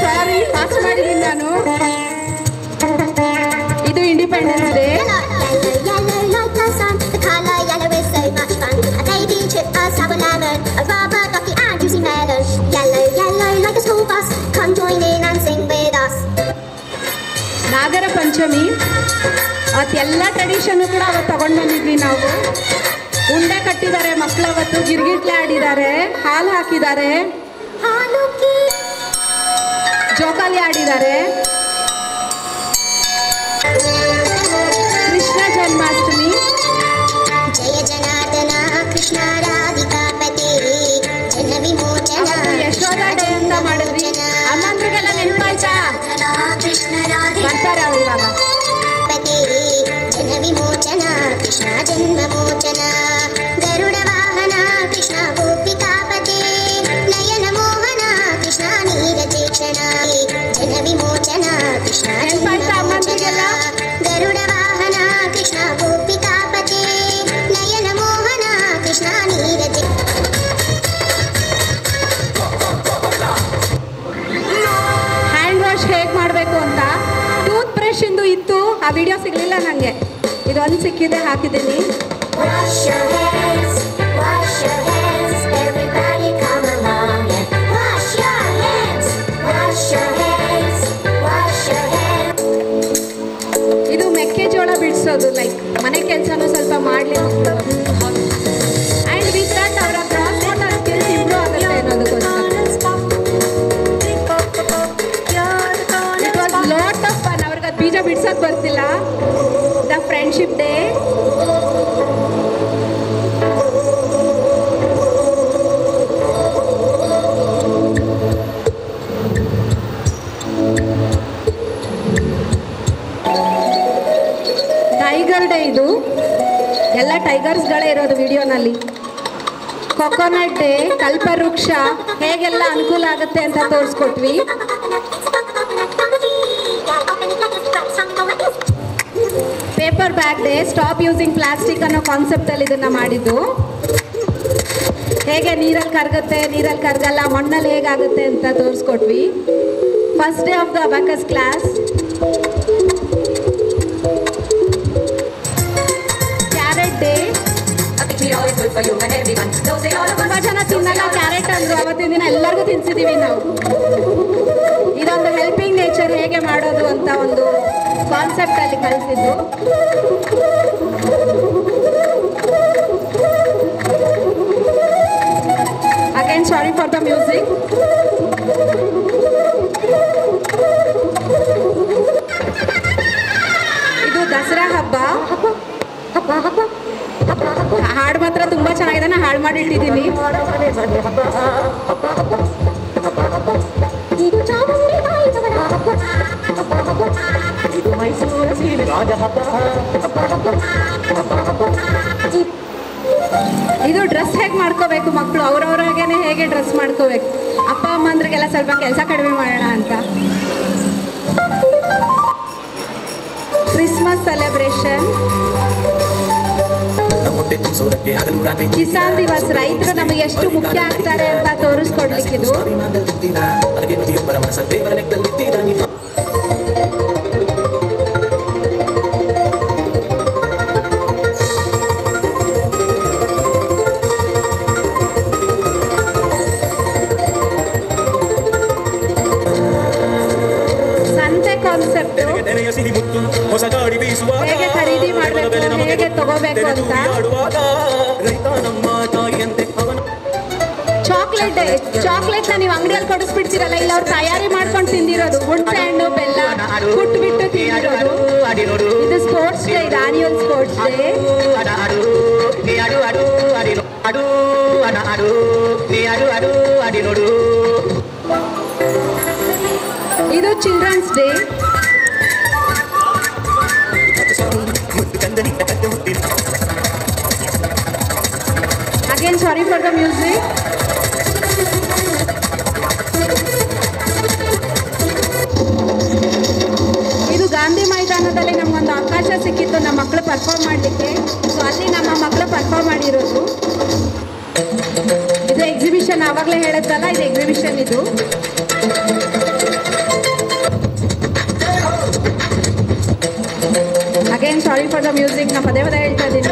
ಸಾರಿ ಪಾಸ್ ಮಾಡಿದ್ದೀನಿ ನಾನು. ಇದು independence day. Nagara Panchami, ಅವತ್ತೆಲ್ಲ tradition ಕೂಡ ಅವತ್ತು ತಗೊಂಡು ಬಂದಿದ್ವಿ ನಾವು. ಉಂಡೆ ಕಟ್ಟಿದ್ದಾರೆ ಮಕ್ಕಳು, ಅವತ್ತು ಗಿರ್ಗಿಟ್ಲೆ ಆಡಿದ್ದಾರೆ, ಹಾಲು ಹಾಕಿದ್ದಾರೆ, ಜೋಕಾಲಿ ಆಡಿದ್ದಾರೆ. ಕೃಷ್ಣ ಜನ್ಮಾಷ್ಟಮಿ. ಜಯ ಜನಾರ್ದನ ಕೃಷ್ಣ ರಾಧಿಕಾಪತಿ ಜನ ವಿಮೋಚನ. ಯಶೋಧ ಡೇ ಅಂತ ಮಾಡಿದ್ವಿ. ಅಮ್ಮಂದ್ರಿಗೆಲ್ಲ ನೆನಪಾಯ್ತಾ? ಬರ್ತಾರೆ ಅವ್ರು ಇವಾಗ. ಜನ ವಿಮೋಚನ ಕೃಷ್ಣ ಜನ್ಮ ಮೋಚನ ಗರುಡ ನನಗೆ ಇದೊಂದು ಸಿಕ್ಕಿದೆ, ಹಾಕಿದ್ದೀನಿ. Wash your hands, everybody come along and wash your hands, wash your hands, wash your hands. ಇದು ಮೆಕ್ಕೆಜೋಳ ಬಿಡಿಸೋದು, ಲೈಕ್ ಮನೆ ಕೆಲಸನೂ ಸ್ವಲ್ಪ ಮಾಡಲಿ ಮಕ್ಕಳು. ಆ್ಯಂಡ್ ವಿತ್ ದಟ್ ಅವರ ಕ್ರಾಸ್ ಮೋಟಾರ್ ಸ್ಕಿಲ್ಸ್ ಇಂಪ್ರೂವ್ ಆಗುತ್ತೆ ಅನ್ನೋದಕ್ಕೋಸ್ಕರ. It was lot of fun. ಅವ್ರಿಗೆ ಅದು ಬೀಜ ಬಿಡ್ಸೋಕೆ ಬರ್ತಿಲ್ಲ. The friendship day. Tiger day. ಇದು ಎಲ್ಲ ಟೈಗರ್ಸ್ಗಳೇ ಇರೋದು ವಿಡಿಯೋನಲ್ಲಿ. ಕೊಕೊನಟ್ ಡೇ, ಕಲ್ಪವೃಕ್ಷ ಹೇಗೆಲ್ಲ ಅನುಕೂಲ ಆಗುತ್ತೆ ಅಂತ ತೋರಿಸ್ಕೊಟ್ವಿ. Paper bag day, stop using plastic ಅನ್ನೋ ಕಾನ್ಸೆಪ್ಟಲ್ಲಿ ಇದನ್ನು ಮಾಡಿದ್ದು. ಹೇಗೆ ನೀರಲ್ಲಿ ಕರಗುತ್ತೆ, ನೀರಲ್ಲಿ ಕರಗಲ್ಲ, ಮಣ್ಣಲ್ಲಿ ಹೇಗಾಗುತ್ತೆ ಅಂತ ತೋರಿಸ್ಕೊಟ್ವಿ. First day of the abacus class. Carrot day. ತುಂಬ ಜನ ತಿನ್ನಲ್ಲ ಕ್ಯಾರೆಟ್ ಅಂದರು, ಅವತ್ತಿನ ದಿನ ಎಲ್ಲರಿಗೂ ತಿನ್ಸಿದ್ದೀವಿ ನಾವು. ಇದೊಂದು ಹೆಲ್ಪಿಂಗ್ ನೇಚರ್ ಹೇಗೆ ಮಾಡೋದು ಅಂತ ಒಂದು ಕಾನ್ಸೆಪ್ಟಲ್ಲಿ ಕಲಿಸಿದ್ದು. Again sorry for the music. ಇದು ದಸರಾ ಹಬ್ಬ. ಹಾಡು ಮಾತ್ರ ತುಂಬ ಚೆನ್ನಾಗಿದೆ, ನಾನು ಹಾಳು ಮಾಡಿ ಇಟ್ಟಿದ್ದೀನಿ. ಇದು ಡ್ರೆಸ್ ಹೇಗೆ ಮಾಡ್ಕೋಬೇಕು ಮಕ್ಕಳು, ಅವ್ರವ್ರಾಗೇನೆ ಹೇಗೆ ಡ್ರೆಸ್ ಮಾಡ್ಕೋಬೇಕು. ಅಪ್ಪ ಅಮ್ಮಂದ್ರಿಗೆಲ್ಲ ಸ್ವಲ್ಪ ಕೆಲಸ ಕಡಿಮೆ ಮಾಡೋಣ ಅಂತ. Christmas celebration. ಕಿಸಾನ್ ದಿವಸ್, ರೈತರು ನಮಗೆ ಎಷ್ಟು ಮುಖ್ಯ ಆಗ್ತಾರೆ ಅಂತ ತೋರಿಸ್ಕೊಡ್ಲಿಕ್ಕಿದು. ಸಂತೆ ಕಾನ್ಸೆಪ್ಟ್, ಹೇಗೆ ಖರೀದಿ ಮಾಡಬೇಕು, ಹೇಗೆ ತಗೋಬೇಕು ಅಂತ. Chocolate day. ಚಾಕ್ಲೇಟ್ನ ನೀವು ಅಂಗಡಿಯಲ್ಲಿ ಕೊಡಿಸ್ಬಿಡ್ತೀರಲ್ಲ, ಇಲ್ಲ ಅವ್ರು ತಯಾರಿ ಮಾಡ್ಕೊಂಡು ತಿಂದಿರೋದು. ಹುಣಸೆ ಹಣ್ಣು ಬೆಲ್ಲ ಕುಟ್ಬಿಟ್ಟು ತಿಂದಿರೋದು. ಇದು ಸ್ಪೋರ್ಟ್ಸ್ ಡೇ, ಇದು ಆನ್ಯುವಲ್ ಸ್ಪೋರ್ಟ್ಸ್ ಡೇ. ಇದು children's day. Again, sorry for the music. ಇದು ಗಾಂಧಿ ಮೈದಾನದಲ್ಲಿ ನಮಗೊಂದು ಅವಕಾಶ ಸಿಕ್ಕಿತ್ತು ನಮ್ಮ ಮಕ್ಕಳು ಪರ್ಫಾರ್ಮ್ ಮಾಡಲಿಕ್ಕೆ. ಸೊ ಅಲ್ಲಿ ನಮ್ಮ ಮಕ್ಕಳು ಪರ್ಫಾರ್ಮ್ ಮಾಡಿರೋದು. ಇದು ಎಕ್ಸಿಬಿಷನ್, ಆವಾಗಲೇ ಹೇಳಿದ್ದಲ್ಲ, ಇದು ಎಕ್ಸಿಬಿಷನ್. ಇದು again sorry for the music. ನಾನು ಪದೇ ಪದೇ ಹೇಳ್ತಾ ಇದ್ದೀನಿ.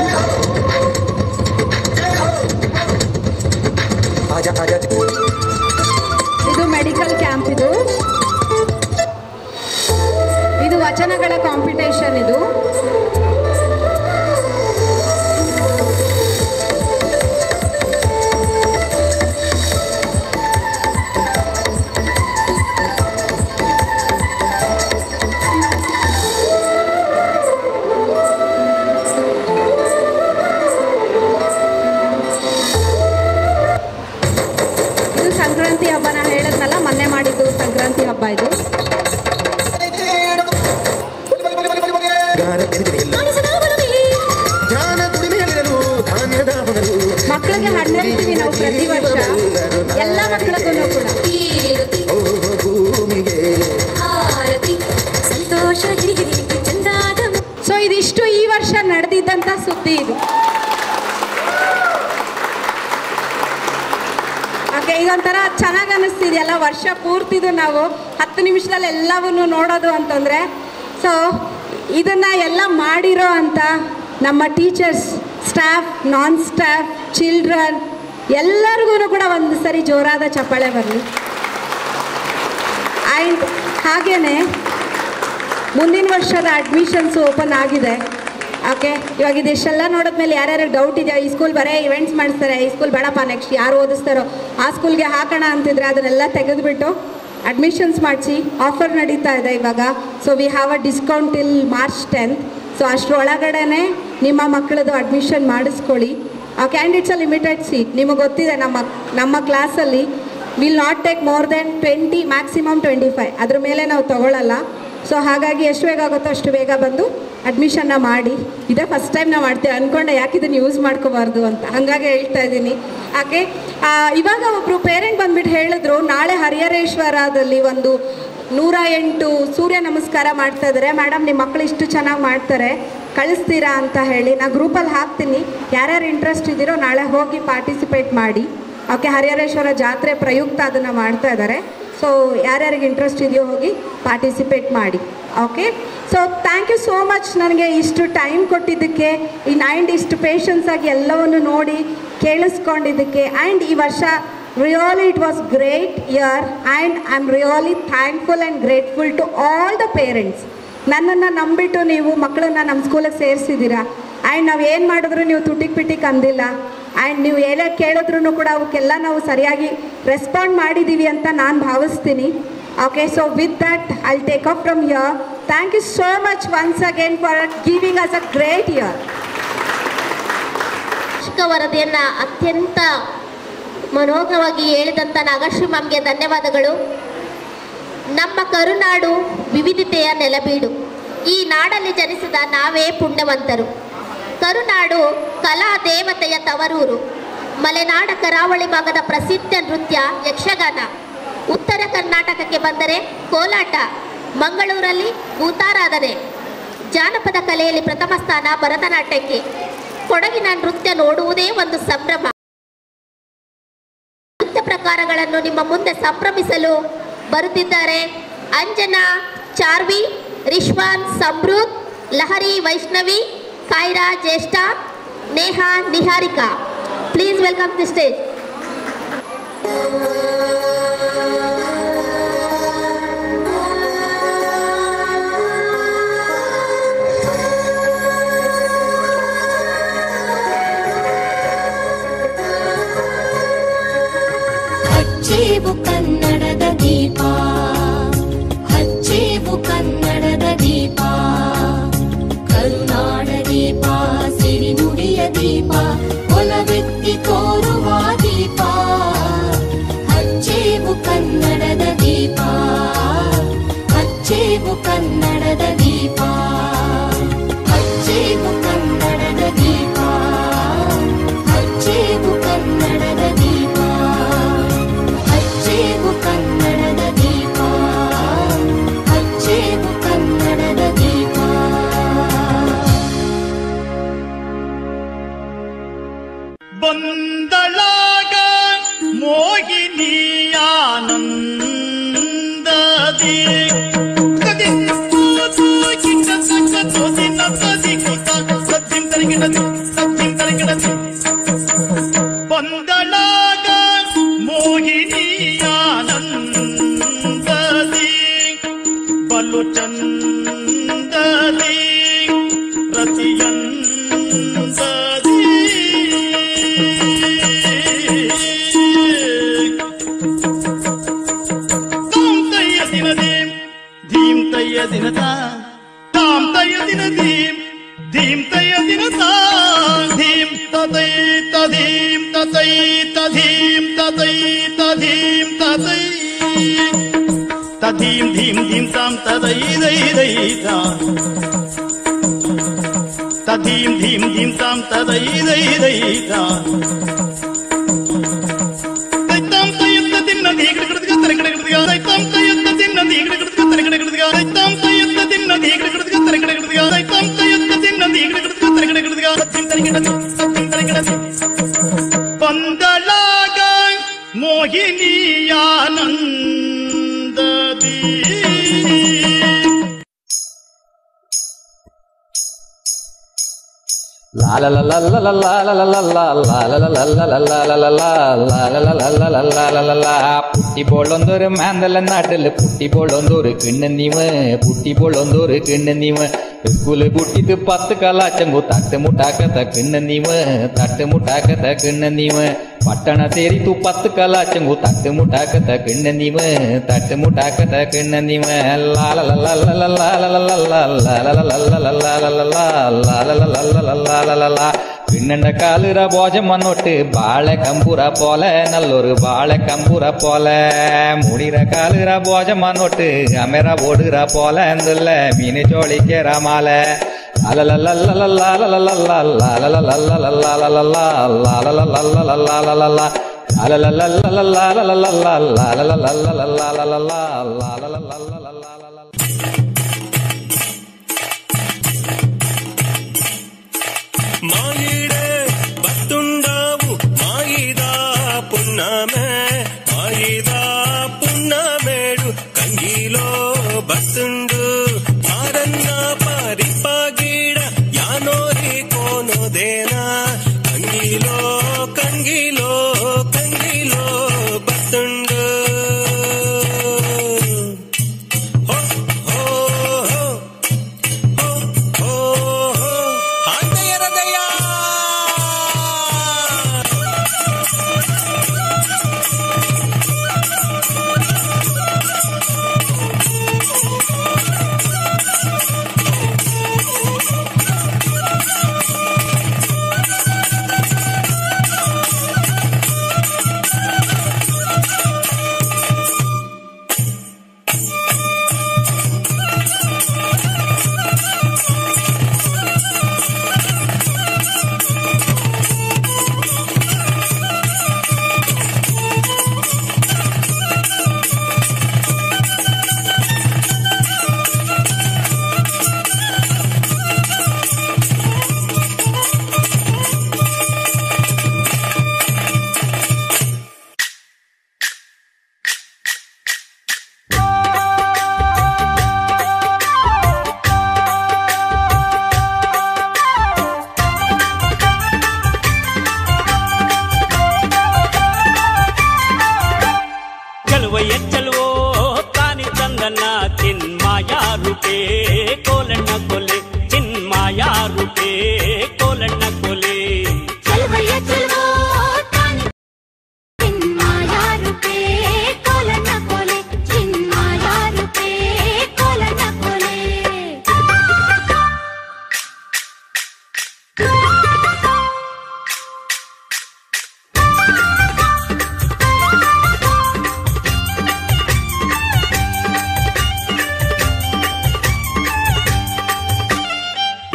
ಇದು ಮೆಡಿಕಲ್ ಕ್ಯಾಂಪ್. ಇದು ವಚನಗಳ ಕಾಂಪಿಟೇಷನ್. ಇದು ಸಂಕ್ರಾಂತಿ ಹಬ್ಬ. ನಾನು ಹೇಳಿದ್ನಲ್ಲ ಮೊನ್ನೆ ಮಾಡಿದ್ದು ಸಂಕ್ರಾಂತಿ ಹಬ್ಬ. ಇದು ಮಕ್ಕಳಿಗೆ ಹಣ್ಣು ಹೇಳ್ತೀವಿ ನಾವು ಪ್ರತಿ ವರ್ಷ, ಎಲ್ಲ ಮಕ್ಕಳಿಗೂ ಕೂಡ. ಸೊ ಇದಿಷ್ಟು ಈ ವರ್ಷ ನಡೆದಿದ್ದಂಥ ಸುದ್ದಿ ಇದು. ಓಕೆ, ಇದೊಂಥರ ಚೆನ್ನಾಗಿ ಅನ್ನಿಸ್ತಿದೆಯಲ್ಲ, ವರ್ಷ ಪೂರ್ತಿದು ನಾವು 10 ನಿಮಿಷದಲ್ಲಿ ಎಲ್ಲವನ್ನೂ ನೋಡೋದು ಅಂತಂದರೆ. ಸೊ ಇದನ್ನು ಎಲ್ಲ ಮಾಡಿರೋ ಅಂತ ನಮ್ಮ ಟೀಚರ್ಸ್, ಸ್ಟಾಫ್, ನಾನ್ ಸ್ಟಾಫ್, ಚಿಲ್ಡ್ರನ್ ಎಲ್ಲರಿಗೂ ಕೂಡ ಒಂದು ಸರಿ ಜೋರಾದ ಚಪ್ಪಾಳೆ ಬರಲಿ. ಆ್ಯಂಡ್ ಹಾಗೆಯೇ ಮುಂದಿನ ವರ್ಷದ ಅಡ್ಮಿಷನ್ಸ್ ಓಪನ್ ಆಗಿದೆ. ಓಕೆ, ಇವಾಗ ಇದೆಷ್ಟೆಲ್ಲ ನೋಡಿದ್ಮೇಲೆ ಯಾರ್ಯಾರು ಡೌಟ್ ಇದೆಯಾ, ಈ ಸ್ಕೂಲ್ ಬರೀ ಇವೆಂಟ್ಸ್ ಮಾಡಿಸ್ತಾರೆ, ಈ ಸ್ಕೂಲ್ ಬೇಡಪ್ಪ, ನೆಕ್ಸ್ಟ್ ಯಾರು ಓದಿಸ್ತಾರೋ ಆ ಸ್ಕೂಲ್ಗೆ ಹಾಕೋಣ ಅಂತಿದ್ರೆ ಅದನ್ನೆಲ್ಲ ತೆಗೆದುಬಿಟ್ಟು ಅಡ್ಮಿಷನ್ಸ್ ಮಾಡಿಸಿ. ಆಫರ್ ನಡೀತಾ ಇದೆ ಇವಾಗ. So we have a discount till March 10th. So ಅಷ್ಟರೊಳಗಡೆ ನಿಮ್ಮ ಮಕ್ಕಳದು ಅಡ್ಮಿಷನ್ ಮಾಡಿಸ್ಕೊಳ್ಳಿ. Okay, and it's a limited seat. ನಿಮಗೆ ಗೊತ್ತಿದೆ ನಮ್ಮ ಕ್ಲಾಸಲ್ಲಿ will not take more than 20, maximum 25. ಅದ್ರ ಮೇಲೆ ನಾವು ತೊಗೊಳ್ಳಲ್ಲ. ಸೊ ಹಾಗಾಗಿ ಎಷ್ಟು ಬೇಗ ಆಗುತ್ತೋ ಅಷ್ಟು ಬೇಗ ಬಂದು ಅಡ್ಮಿಷನ್ನ ಮಾಡಿ. ಇದೇ ಫಸ್ಟ್ ಟೈಮ್ ನಾವು ಮಾಡ್ತೇವೆ ಅಂದ್ಕೊಂಡೆ, ಯಾಕೆ ಇದನ್ನು ಯೂಸ್ ಮಾಡ್ಕೋಬಾರ್ದು ಅಂತ, ಹಾಗಾಗಿ ಹೇಳ್ತಾ ಇದ್ದೀನಿ. ಓಕೆ, ಇವಾಗ ಒಬ್ಬರು ಪೇರೆಂಟ್ ಬಂದುಬಿಟ್ಟು ಹೇಳಿದ್ರು, ನಾಳೆ ಹರಿಹರೇಶ್ವರದಲ್ಲಿ ಒಂದು 108 ಸೂರ್ಯ ನಮಸ್ಕಾರ ಮಾಡ್ತಾ ಇದ್ದಾರೆ ಮೇಡಮ್, ನಿಮ್ಮ ಮಕ್ಕಳು ಇಷ್ಟು ಚೆನ್ನಾಗಿ ಮಾಡ್ತಾರೆ, ಕಳಿಸ್ತೀರಾ ಅಂತ ಹೇಳಿ. ನಾನು ಗ್ರೂಪಲ್ಲಿ ಹಾಕ್ತೀನಿ, ಯಾರ್ಯಾರು ಇಂಟ್ರೆಸ್ಟ್ ಇದ್ದೀರೋ ನಾಳೆ ಹೋಗಿ ಪಾರ್ಟಿಸಿಪೇಟ್ ಮಾಡಿ. ಓಕೆ, ಹರಿಹರೇಶ್ವರ ಜಾತ್ರೆ ಪ್ರಯುಕ್ತ ಅದನ್ನು ಮಾಡ್ತಾ ಇದ್ದಾರೆ. ಸೊ ಯಾರ್ಯಾರಿಗೆ ಇಂಟ್ರೆಸ್ಟ್ ಇದೆಯೋ ಹೋಗಿ ಪಾರ್ಟಿಸಿಪೇಟ್ ಮಾಡಿ. Okay, so thank you so much ನನಗೆ ಇಷ್ಟು ಟೈಮ್ ಕೊಟ್ಟಿದ್ದಕ್ಕೆ, ಆ್ಯಂಡ್ ಇಷ್ಟು ಪೇಷನ್ಸ್ ಆಗಿ ಎಲ್ಲವನ್ನು ನೋಡಿ ಕೇಳಿಸ್ಕೊಂಡಿದ್ದಕ್ಕೆ. ಆ್ಯಂಡ್ ಈ ವರ್ಷ really it was great year and I am really thankful and grateful to all the parents. ನನ್ನನ್ನು ನಂಬಿಟ್ಟು ನೀವು ಮಕ್ಕಳನ್ನ ನಮ್ಮ ಸ್ಕೂಲಿಗೆ ಸೇರಿಸಿದ್ದೀರಾ. ಆ್ಯಂಡ್ ನಾವು ಏನು ಮಾಡಿದ್ರು ನೀವು ತುಟಿಕ್ ಅಂದಿಲ್ಲ. ಆ್ಯಂಡ್ ನೀವು ಏನೇ ಕೇಳಿದ್ರು ಕೂಡ ಅವಕ್ಕೆಲ್ಲ ನಾವು ಸರಿಯಾಗಿ ರೆಸ್ಪಾಂಡ್ ಮಾಡಿದ್ದೀವಿ ಅಂತ ನಾನು ಭಾವಿಸ್ತೀನಿ. Okay, so with that I take up from here. Thank you so much once again for giving us a great year. ವರದಿಯನ್ನು ಅತ್ಯಂತ ಮನೋಹರವಾಗಿ ಹೇಳಿದಂಥ ನಾಗಶ್ರೀ ಮ್ಯಾಮ್ಗೆ ಧನ್ಯವಾದಗಳು. ನಮ್ಮ ಕರುನಾಡು ವಿವಿಧತೆಯ ನೆಲಬೀಡು. ಈ ನಾಡಲ್ಲಿ ಜನಿಸಿದ ನಾವೇ ಪುಣ್ಯವಂತರು. ಕರುನಾಡು ಕಲಾ ದೇವತೆಯ ತವರೂರು. ಮಲೆನಾಡ ಕರಾವಳಿ ಭಾಗದ ಪ್ರಸಿದ್ಧ ನೃತ್ಯ ಯಕ್ಷಗಾನ. ಉತ್ತರ ಕರ್ನಾಟಕಕ್ಕೆ ಬಂದರೆ ಕೋಲಾಟ, ಮಂಗಳೂರಲ್ಲಿ ಭೂತಾರಾಧನೆ. ಜಾನಪದ ಕಲೆಯಲ್ಲಿ ಪ್ರಥಮ ಸ್ಥಾನ ಭರತನಾಟ್ಯಕ್ಕೆ. ಕೊಡಗಿನ ನೃತ್ಯ ನೋಡುವುದೇ ಒಂದು ಸಂಭ್ರಮ. ನೃತ್ಯ ಪ್ರಕಾರಗಳನ್ನು ನಿಮ್ಮ ಮುಂದೆ ಸಂಭ್ರಮಿಸಲು ಬರುತ್ತಿದ್ದಾರೆ Anjana, Charvi, ರಿಶ್ವಾನ್, Samruddh, Lahari, Vaishnavi, Kaira, Jyeshtha, Neha, Niharika. Please welcome to stage. ಹಚ್ಚೇವು ಕನ್ನಡದ ದೀಪ, ಹಚ್ಚೇವು ಕನ್ನಡದ ದೀಪ, ಕರುನಾಡ ದೀಪ, ಸಿರಿನುಡಿಯ ದೀಪ, ಒಲವೆತ್ತಿ ತೋರುವ ದೀಪ. ಹಚ್ಚೇವು ಕನ್ನಡದ ದೀಪ, ಹಚ್ಚೇವು ಕನ್ನಡದ ದೀಪ, ಹಚ್ಚೇವು ಕನ್ನಡದ ದೀಪ, ಹಚ್ಚೇವು ಕನ್ನಡದ ದೀಪ, ಹಚ್ಚೇವು ಕನ್ನಡದ ದೀಪ, ಹಚ್ಚೇವು ಕನ್ನಡದ ದೀಪ. ಬಂದಳಾಗ ಮೋಹಿನಿಯಾನಂದದಿ ಬಂದಳಾಗ ಮೋಹಿನಿಯಾನಂದದಿ ಬಲು ಚಂದದಿ ರತಿಯಂದದಿ ಧೀಂ ತಯ್ಯ ದಿನದ ತಾಂ ತಯ್ಯ ದಿನ ಧೀಂ ತಯ್ಯ ದಿನದ ಧೀಂ ತದೈ ತಧೀಂ ತದೈ ತಧೀಂ ತದೈ ತಧೀಂ ತದೈ ತಧೀಂ ಧೀಂ ಧೀಂ ತಾಂ ತದೈ ದೈ ದೈ ತಧೀಂ ಧೀಂ ಧೀಂ ತಾಂ ತದೈ ದೈ ದೈ ತಾಂ ತಯ್ಯ ದಿನ ಧೀಗ ಕೃತಿಗ ತರ ಕಡೆ ಕೃತಿಗ ತಾಂ ತಯ್ಯ ದಿನ ಧೀಗ ಕೃತಿಗ ತರ ಕಡೆ ಕೃತಿಗ ತಾಂ ತಯ್ಯ ದಿನ ಧೀಗ ಕೃತಿಗ ತರ ಕಡೆ ಕೃತಿಗ ತಾಂ ತಯ್ಯ ದಿನ ಧೀಗ ಕೃತಿಗ ತರ ಕಡೆ ಕೃತಿಗ ಸತ್ಯಂ ತರ ಕಡೆ ಬಂದಳಾಗ ಮೋಹಿನಿಯಾನಂದದಿ പുട്ടി പോളൊന്നൊരു മാന്തല നാട്ടില് പുട്ടി പോളൊന്നൊരു കിണ്ണന്നീമ പുട്ടി പോളൊന്നൊരു കിണ്ണന്നീമ സ്കൂല് കുട്ടിക്ക് 10 കലാച്ചങ്കു തട്ടുമുട്ടാക്കത്ത കിണ്ണന്നീമ തട്ടുമുട്ടാക്കത്ത കിണ്ണന്നീമ പട്ടണ ಸೇರಿತು 10 ಕಲಾಚಂಗು ತಟ್ಟುಮುಟಾಕತ ಕಿಣ್ಣನೀಮ ತಟ್ಟುಮುಟಾಕತ ಕಿಣ್ಣನೀಮ പിണ്ണണ്ട കാലുറ ബോജമന്നൊട്ട് ബാളെ കമ്പുറ പോലെ നല്ലൊരു ബാളെ കമ്പുറ പോലെ മുടിര കാലുറ ബോജമന്നൊട്ട് അമര ഓടുറ പോലെ എന്തുള്ള മീന് ചോളിക്കറ മാലെ ಮಾಯಿಡೆ ಬತ್ತುಂಡಾವು ಮಾಯಿದ ಪುಣ್ಣಮೇಡು ಕಂಗಿಲೋ ಬತ್ತುಂಡು ಆರನ್ನ ಪರಿಪಾಗಿಡ ಯಾನೋರಿ ಕೋನೋದೇನ ಕಂಗಿಲೋ ಕಂಗಿಲೋ ಕಂಗಿಲೋ ಬತ್ತುಂಡು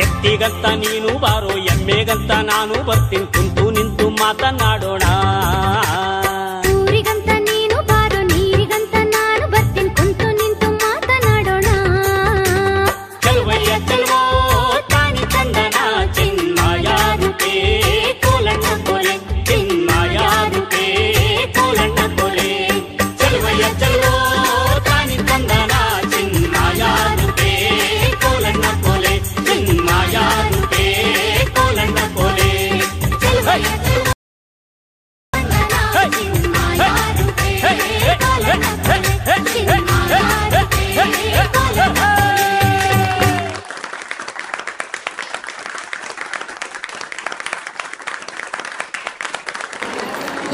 ಎತ್ತಿಗಂತ ನೀನು ಬಾರೋ ಎಮ್ಮೆಗಂತ ನಾನು ಬರ್ತೀನಿ ಕುಂತು ನಿಂತು ಮಾತನಾಡೋಣ ಊರಿಗಂತ ನೀನು ಬಾರೋ ನೀರಿಗಂತ ನಾನು ಬರ್ತೀನಿ ಕುಂತು ನಿಂತು ಮಾತನಾಡೋಣ ಚಲುವಯ್ಯ ಚಲುವೋ ತಾನಿ ಚಂದನ ಚಿನ್ಮಯ ರೂಪೇ ಕೋಲಣ್ಣ ಕೊಲೆ ಚಿನ್ಮಯ ರೂಪೇ ಕೋಲಣ್ಣ ಕೊಲೆ ಚಲುವಯ್ಯ ಚಲುವೋ ತಾನಿ ಚಂದನ ಚಿನ್ಮಯ ರೂಪೇ ಕೋಲಣ್ಣ ಕೊಲೆ ಚಿನ್ಮಯ ರೂಪೇ ಕೋಲಣ್ಣ ಕೊಲೆ ಚಲುವಯ್ಯ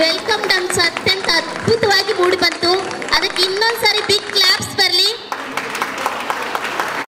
ವೆಲ್ಕಮ್ ಡಾನ್ಸ್ ಅತ್ಯಂತ ಅದ್ಭುತವಾಗಿ ಮೂಡಿ ಬಂತು. ಅದಕ್ಕೆ ಇನ್ನೊಂದ್ಸರಿ ಬಿಗ್ ಕ್ಲಾಪ್ಸ್ ಬರಲಿ.